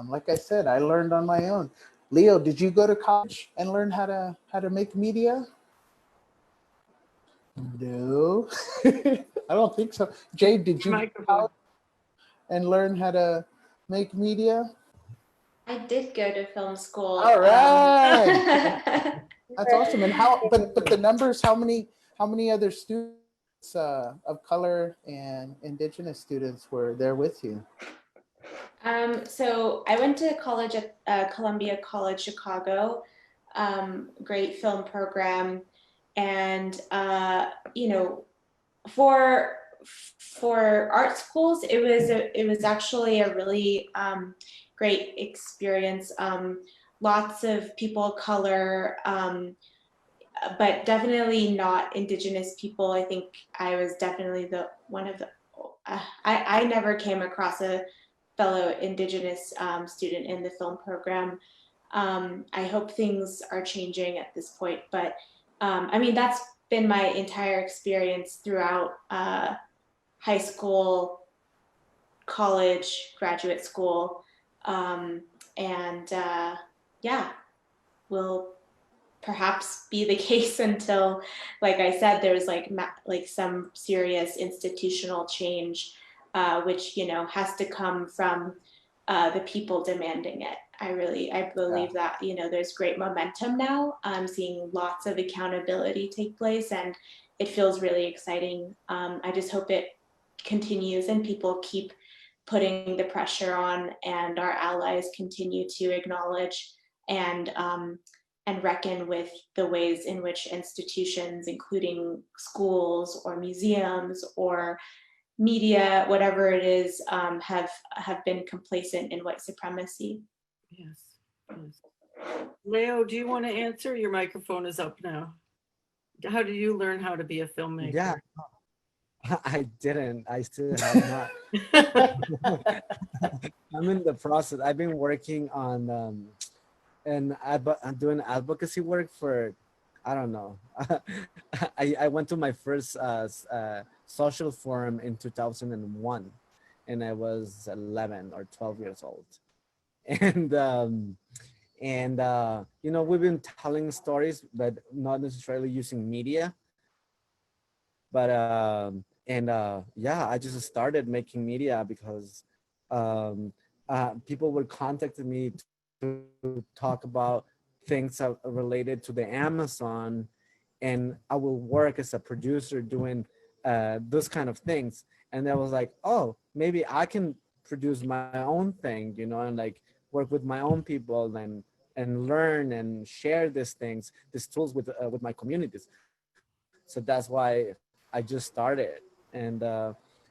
Like I said, I learned on my own. Leo, did you go to college and learn how to make media? No, I don't think so. Jade, did you go to college and learn how to make media? I did go to film school. All right. That's awesome. And but the numbers, how many other students of color and Indigenous students were there with you? So I went to college at Columbia College Chicago, great film program, and you know, for art schools, it was actually a really great experience. Lots of people of color, but definitely not Indigenous people. I think I was definitely one of the. I never came across a fellow Indigenous student in the film program. I hope things are changing at this point, but I mean, that's been my entire experience throughout high school, college, graduate school, and yeah, will perhaps be the case until, like I said, there's like some serious institutional change, which, you know, has to come from the people demanding it. I believe that, you know, there's great momentum now. I'm seeing lots of accountability take place, and it feels really exciting. I just hope it continues and people keep putting the pressure on, and our allies continue to acknowledge and reckon with the ways in which institutions, including schools or museums or media, whatever it is, have been complacent in white supremacy. Yes. Leo, do you want to answer? Your microphone is up now. How did you learn how to be a filmmaker? Yeah, I didn't. I still have not. I'm in the process. I've been working on I'm doing advocacy work for, I don't know. I went to my first social forum in 2001, and I was 11 or 12 years old. And you know, we've been telling stories, but not necessarily using media. But yeah, I just started making media because people would contact me to talk about things related to the Amazon, and I will work as a producer doing those kind of things. And I was like, oh, maybe I can produce my own thing, you know, and like work with my own people and learn and share these things, these tools with my communities. So that's why I just started, and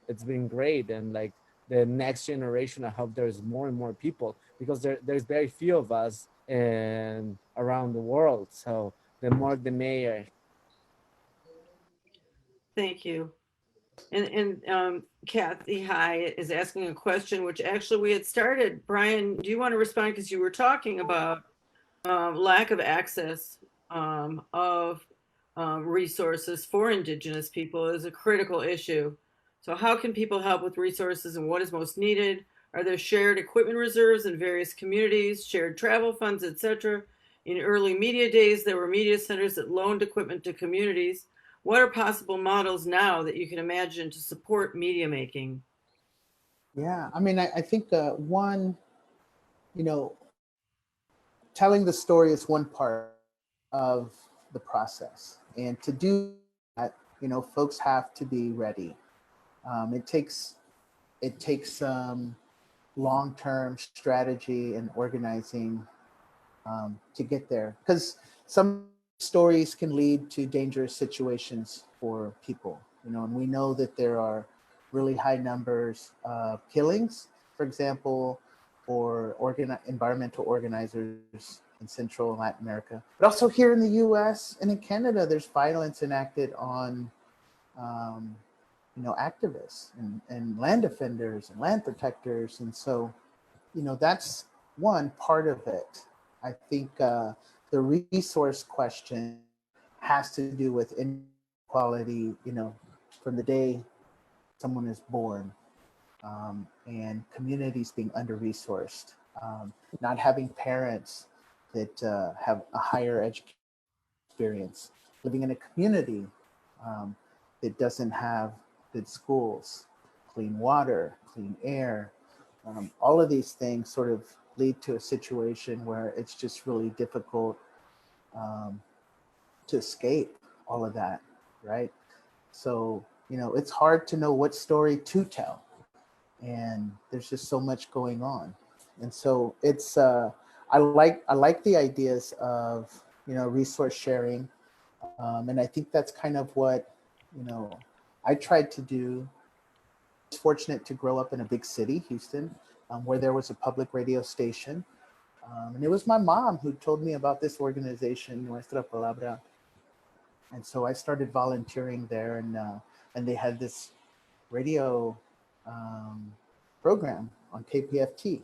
it's been great. And like the next generation. I hope there's more and more people, because there's very few of us and around the world. So the more the merrier. Thank you. And Kathy High is asking a question, which actually we had started. Bryan, do you want to respond? Because you were talking about lack of access of resources for Indigenous people is a critical issue. So how can people help with resources and what is most needed? Are there shared equipment reserves in various communities, shared travel funds, etc.? In early media days, there were media centers that loaned equipment to communities. What are possible models now that you can imagine to support media making? Yeah, I mean, I think one, you know, telling the story is one part of the process, and to do that, folks have to be ready. It takes long-term strategy and organizing to get there, because some stories can lead to dangerous situations for people, and we know that there are really high numbers of killings, for example, for environmental organizers in Central and Latin America, but also here in the US and in Canada. There's violence enacted on activists and land defenders and land protectors. And so, that's one part of it. I think the resource question has to do with inequality, from the day someone is born, and communities being under-resourced, not having parents that have a higher education experience, living in a community that doesn't have good schools, clean water, clean air. All of these things sort of lead to a situation where it's just really difficult to escape all of that, right? So, it's hard to know what story to tell. And there's just so much going on. And so it's, I like the ideas of, resource sharing. And I think that's kind of what, I tried to do. I was fortunate to grow up in a big city, Houston, where there was a public radio station. And it was my mom who told me about this organization, Nuestra Palabra. And so I started volunteering there, and they had this radio program on KPFT.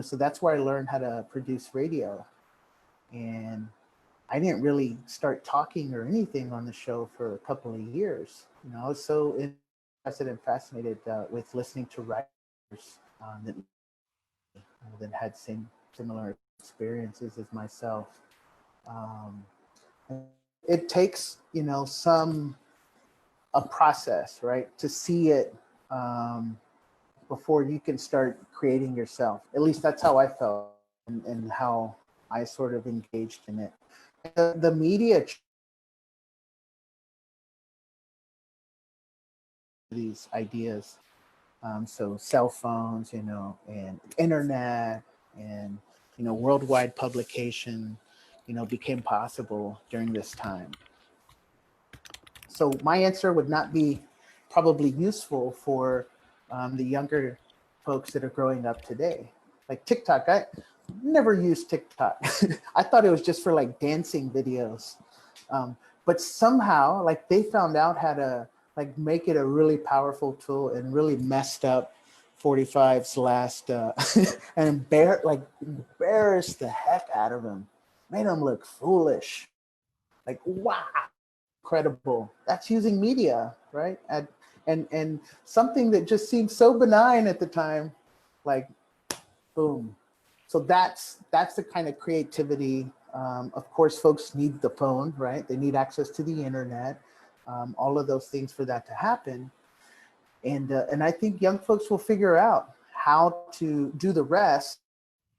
So that's where I learned how to produce radio. And I didn't really start talking or anything on the show for a couple of years. I was so interested and fascinated with listening to writers that had similar experiences as myself. It takes, a process, right, to see it before you can start creating yourself. At least that's how I felt, and how I sort of engaged in it. The media, these ideas, so cell phones, and internet, and worldwide publication, became possible during this time. So my answer would not be probably useful for the younger folks that are growing up today. Like TikTok, I never used TikTok. I thought it was just for like dancing videos. But somehow, like, they found out how to like make it a really powerful tool, and really messed up 45's last and embarrassed the heck out of him. Made him look foolish. Like, wow, incredible. That's using media, right? And something that just seemed so benign at the time, like, boom. So that's the kind of creativity. Of course, folks need the phone, right? They need access to the internet, all of those things for that to happen. And I think young folks will figure out how to do the rest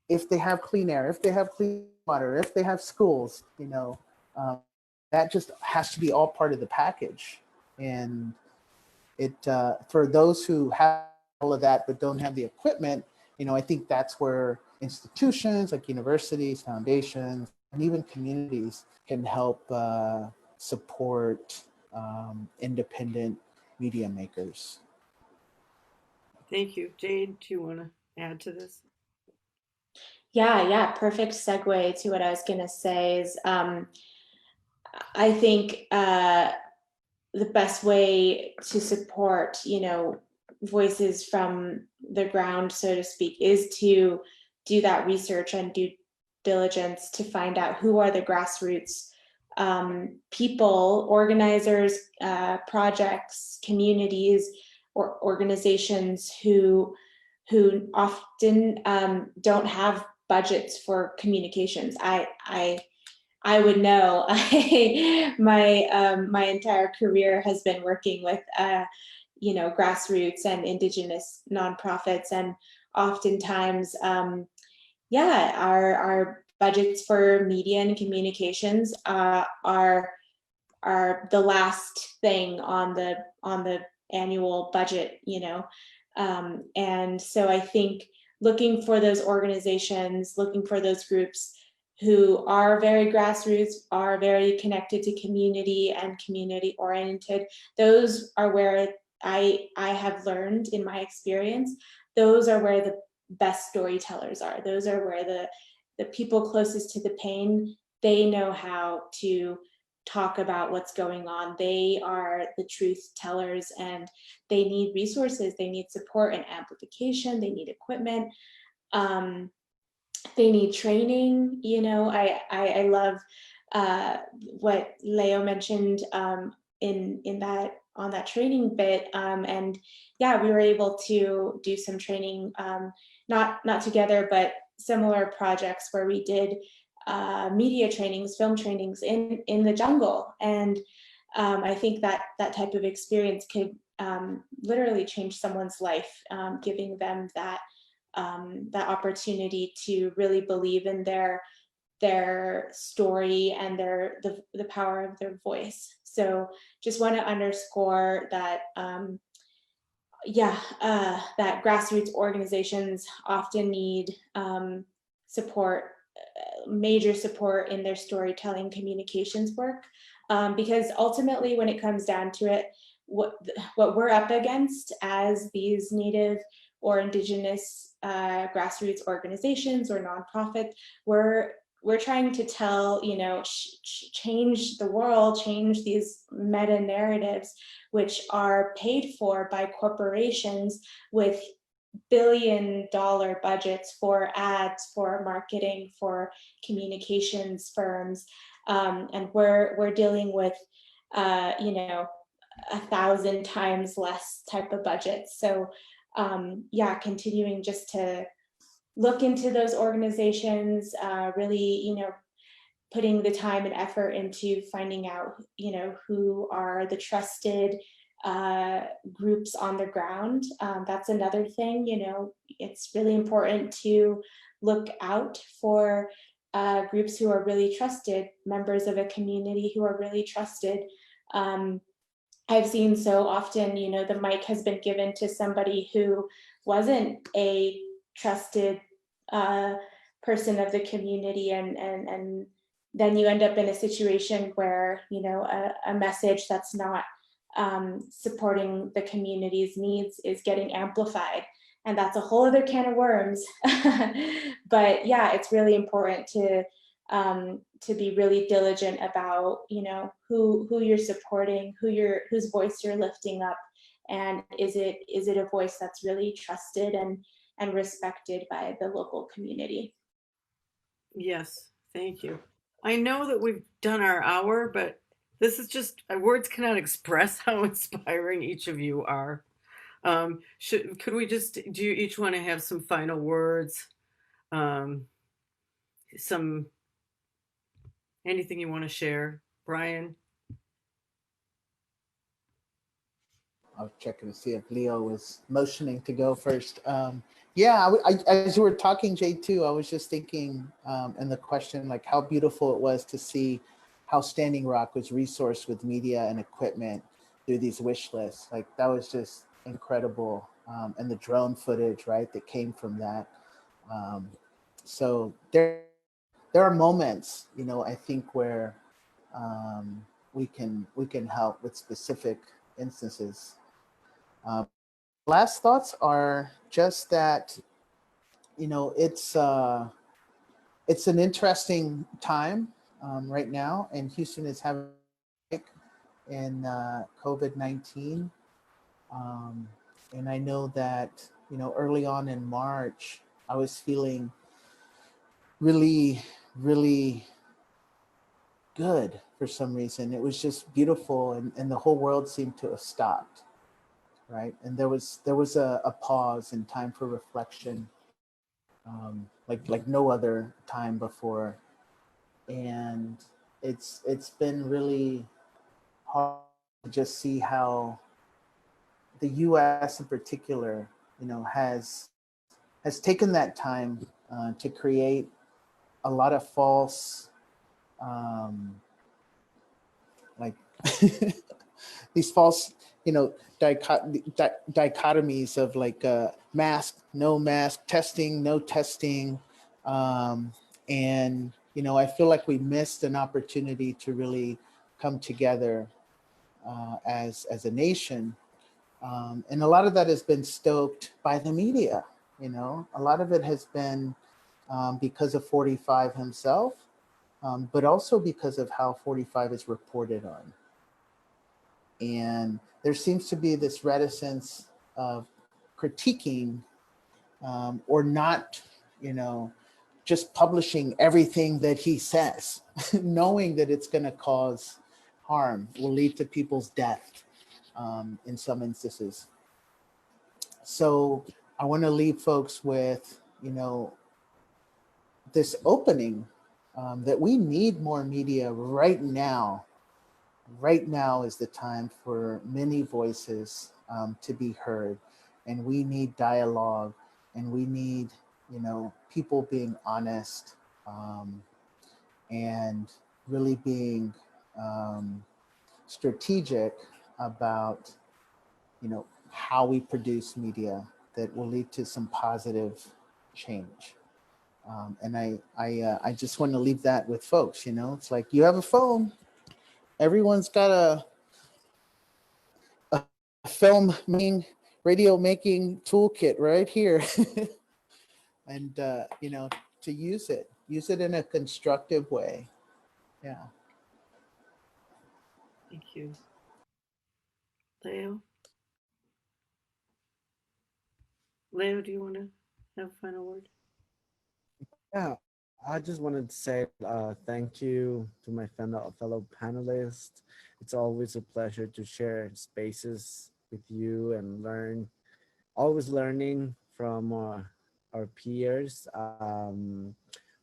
if they have clean air, if they have clean water, if they have schools. That just has to be all part of the package. And it for those who have all of that but don't have the equipment, I think that's where institutions like universities, foundations, and even communities can help support independent media makers. Thank you. Jade, do you want to add to this? Yeah, perfect segue to what I was gonna say is I think the best way to support, voices from the ground, so to speak, is to do that research and due diligence to find out who are the grassroots people, organizers, projects, communities, or organizations who often don't have budgets for communications. I would know. My entire career has been working with grassroots and indigenous nonprofits, and oftentimes our budgets for media and communications are the last thing on the annual budget, and so I think looking for those organizations, looking for those groups who are very grassroots, are very connected to community and community oriented. Those are where I have learned in my experience, those are where the best storytellers are. Those are where the people closest to the pain, they know how to talk about what's going on. They are the truth tellers, and they need resources, they need support and amplification, they need equipment. They need training. I love what Leo mentioned in that on that training bit, and yeah, we were able to do some training, not together, but similar projects where we did media trainings, film trainings in the jungle, and I think that type of experience could literally change someone's life, giving them that opportunity to really believe in their story and the power of their voice. So just want to underscore that that grassroots organizations often need support, major support in their storytelling communications work, because ultimately when it comes down to it, what we're up against as these Native or Indigenous grassroots organizations or nonprofits, we're trying to tell, change the world, change these meta narratives, which are paid for by corporations with billion-dollar budgets for ads, for marketing, for communications firms, and we're dealing with, 1,000 times less type of budgets. So continuing just to look into those organizations, really, putting the time and effort into finding out, who are the trusted groups on the ground. That's another thing, it's really important to look out for groups who are really trusted, members of a community who are really trusted. I've seen so often, the mic has been given to somebody who wasn't a trusted person of the community, and then you end up in a situation where, a message that's not supporting the community's needs is getting amplified, and that's a whole other can of worms. But yeah, it's really important to be really diligent about, who you're supporting, whose voice you're lifting up, and is it a voice that's really trusted and respected by the local community. Yes, thank you. I know that we've done our hour, but this is just words cannot express how inspiring each of you are. Could we just, do you each want to have some final words? Anything you want to share? Bryan? I was checking to see if Leo was motioning to go first. As you were talking, Jade, too, I was just thinking, and the question, like how beautiful it was to see how Standing Rock was resourced with media and equipment through these wish lists. Like that was just incredible. And the drone footage, right, that came from that. So there are moments, I think where we can help with specific instances. last thoughts are just that, you know, it's an interesting time right now, and Houston is having in COVID-19. And I know that, you know, early on in March, I was feeling really, really good for some reason. It was just beautiful, and the whole world seemed to have stopped, right? And there was a pause and time for reflection, like no other time before. And it's been really hard to just see how the U.S. in particular, you know, has taken that time to create a lot of false, like these false, you know, dichotomies of like mask, no mask, testing, no testing, and you know, I feel like we missed an opportunity to really come together as a nation. And a lot of that has been stoked by the media. You know, a lot of it has been because of 45 himself, but also because of how 45 is reported on. And there seems to be this reticence of critiquing or not, you know, just publishing everything that he says, knowing that it's going to cause harm, will lead to people's death in some instances. So I want to leave folks with, you know, this opening that we need more media right now. Right now is the time for many voices to be heard, and we need dialogue, and we need, you know, people being honest and really being strategic about, you know, how we produce media that will lead to some positive change. And I just want to leave that with folks. You know, it's like you have a phone. Everyone's got a film making, radio making toolkit right here, and you know, to use it in a constructive way. Yeah. Thank you. Leo? Leo, do you want to have a final word? Yeah, I just wanted to say thank you to my fellow panelists. It's always a pleasure to share spaces with you and learn, always learning from our peers.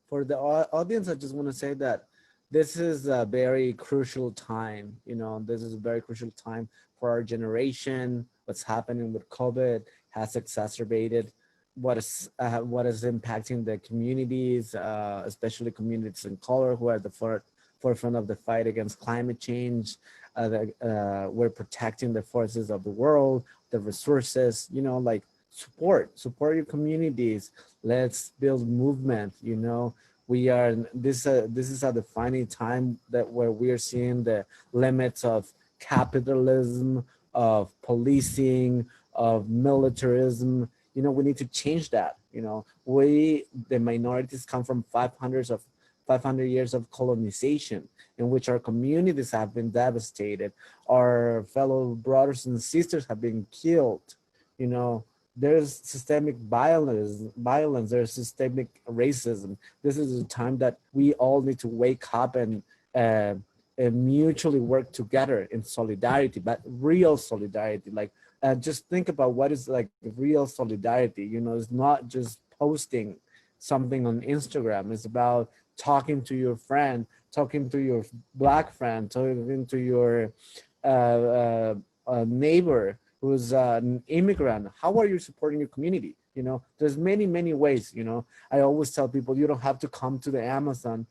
For the audience, I just want to say that this is a very crucial time. You know, this is a very crucial time for our generation. What's happening with COVID has exacerbated what is impacting the communities, especially communities in color who are at the forefront of the fight against climate change. We're protecting the forces of the world, the resources, you know, like support your communities. Let's build movement. You know, we are, this is a defining time where we are seeing the limits of capitalism, of policing, of militarism. You know, we need to change that. You know, the minorities come from 500 years of colonization in which our communities have been devastated. Our fellow brothers and sisters have been killed. You know, there's systemic violence, there's systemic racism. This is a time that we all need to wake up and mutually work together in solidarity, but real solidarity. Like, just think about what is like real solidarity. You know, it's not just posting something on Instagram. It's about talking to your friend, talking to your Black friend, talking to your neighbor who's an immigrant. How are you supporting your community? You know, there's many ways. You know, I always tell people, you don't have to come to the Amazon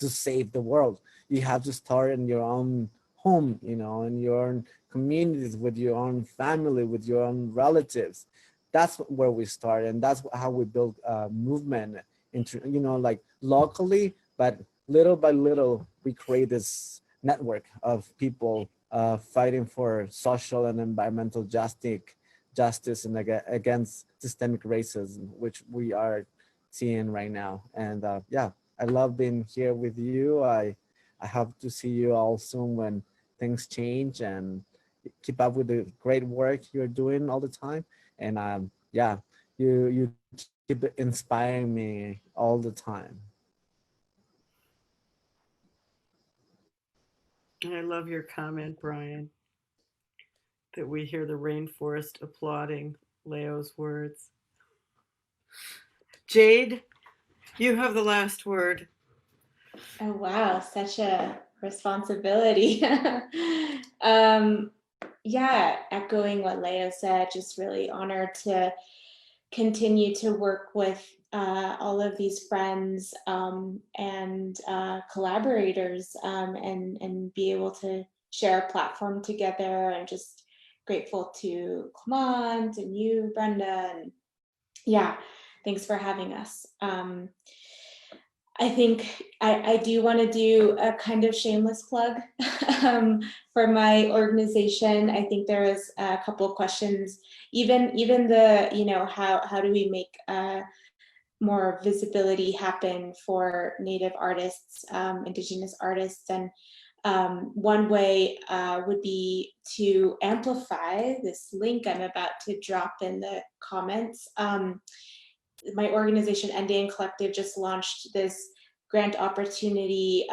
to save the world. You have to start in your own home, you know, in your own communities, with your own family, with your own relatives. That's where we start, and that's how we build movement into, you know, like locally, but little by little we create this network of people fighting for social and environmental justice and against systemic racism, which we are seeing right now. And yeah, I love being here with you. I hope to see you all soon when things change, and keep up with the great work you're doing all the time. And yeah, you keep inspiring me all the time. I love your comment, Bryan, that we hear the rainforest applauding Leo's words. Jade, you have the last word. Oh, wow, such a responsibility. Yeah, echoing what Leo said, just really honored to continue to work with all of these friends and collaborators and be able to share a platform together, and just grateful to Clément and you, Brenda, and yeah, thanks for having us. I think I do want to do a kind of shameless plug for my organization. I think there is a couple of questions, even the, you know, how do we make more visibility happen for Native artists, Indigenous artists, and one way would be to amplify this link I'm about to drop in the comments. My organization, NDN Collective, just launched this grant opportunity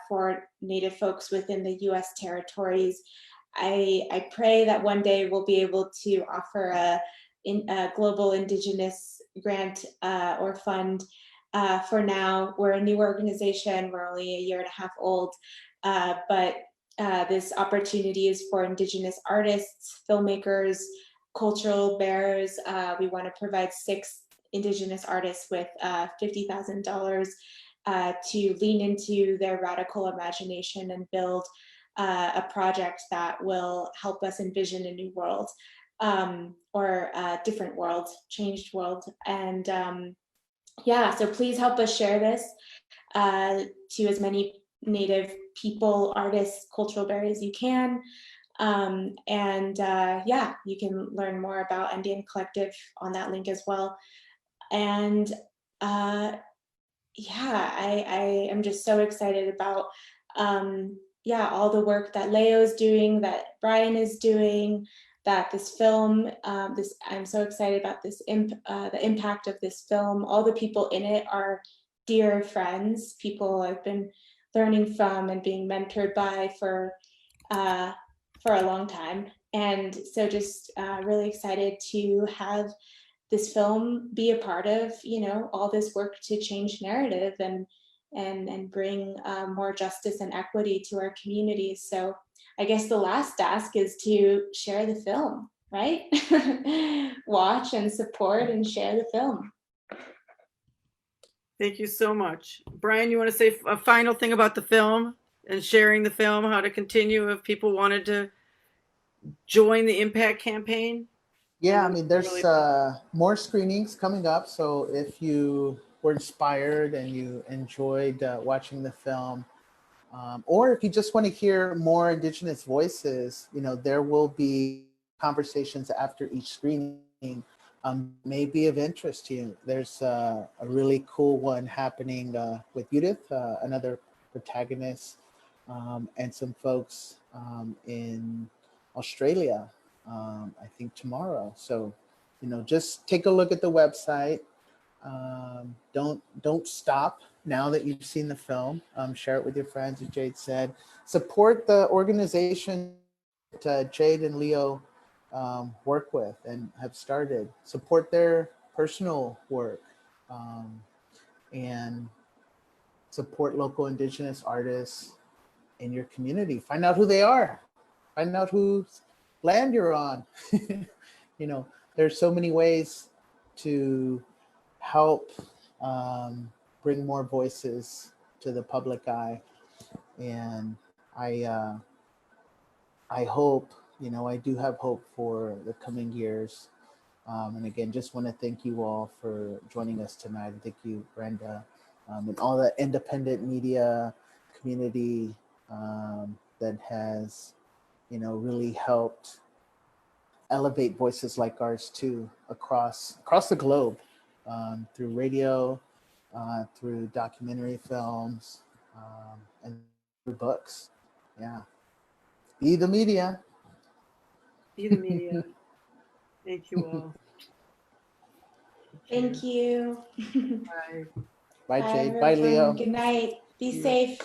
for Native folks within the US territories. I pray that one day we'll be able to offer a global Indigenous grant or fund. For now, we're a new organization, we're only a year and a half old, but this opportunity is for Indigenous artists, filmmakers, cultural bearers. We want to provide 6 Indigenous artists with $50,000 to lean into their radical imagination and build a project that will help us envision a new world, or a different world, changed world. And yeah, so please help us share this to as many Native people, artists, cultural bearers you can. Yeah, you can learn more about NDN Collective on that link as well. And yeah, I am just so excited about yeah, all the work that Leo's doing, that Bryan is doing, that this film, I'm so excited about this the impact of this film. All the people in it are dear friends, people I've been learning from and being mentored by for a long time. And so just really excited to have this film be a part of, you know, all this work to change narrative and bring more justice and equity to our communities. So I guess the last ask is to share the film, right? Watch and support and share the film. Thank you so much. Bryan, you want to say a final thing about the film and sharing the film, how to continue if people wanted to join the Impact campaign? Yeah, I mean, there's more screenings coming up. So if you were inspired and you enjoyed watching the film, or if you just want to hear more Indigenous voices, you know, there will be conversations after each screening may be of interest to you. There's a really cool one happening with Judith, another protagonist, and some folks in Australia, I think tomorrow. So, you know, just take a look at the website. Don't stop now that you've seen the film. Share it with your friends, as Jade said. Support the organization that Jade and Leo work with and have started. Support their personal work, and support local Indigenous artists in your community. Find out who they are. Find out whose land you're on. You know, there's so many ways to help bring more voices to the public eye. And I hope, you know, I do have hope for the coming years. And again, just want to thank you all for joining us tonight. And thank you, Brenda, and all the independent media community that has, you know, really helped elevate voices like ours too across the globe, through radio, through documentary films, and through books. Yeah. Be the media. Be the media. Thank you all. Thank you. Bye. Bye, Bye, Jade. Bye, everyone. Leo. Good night. Be Yeah. safe.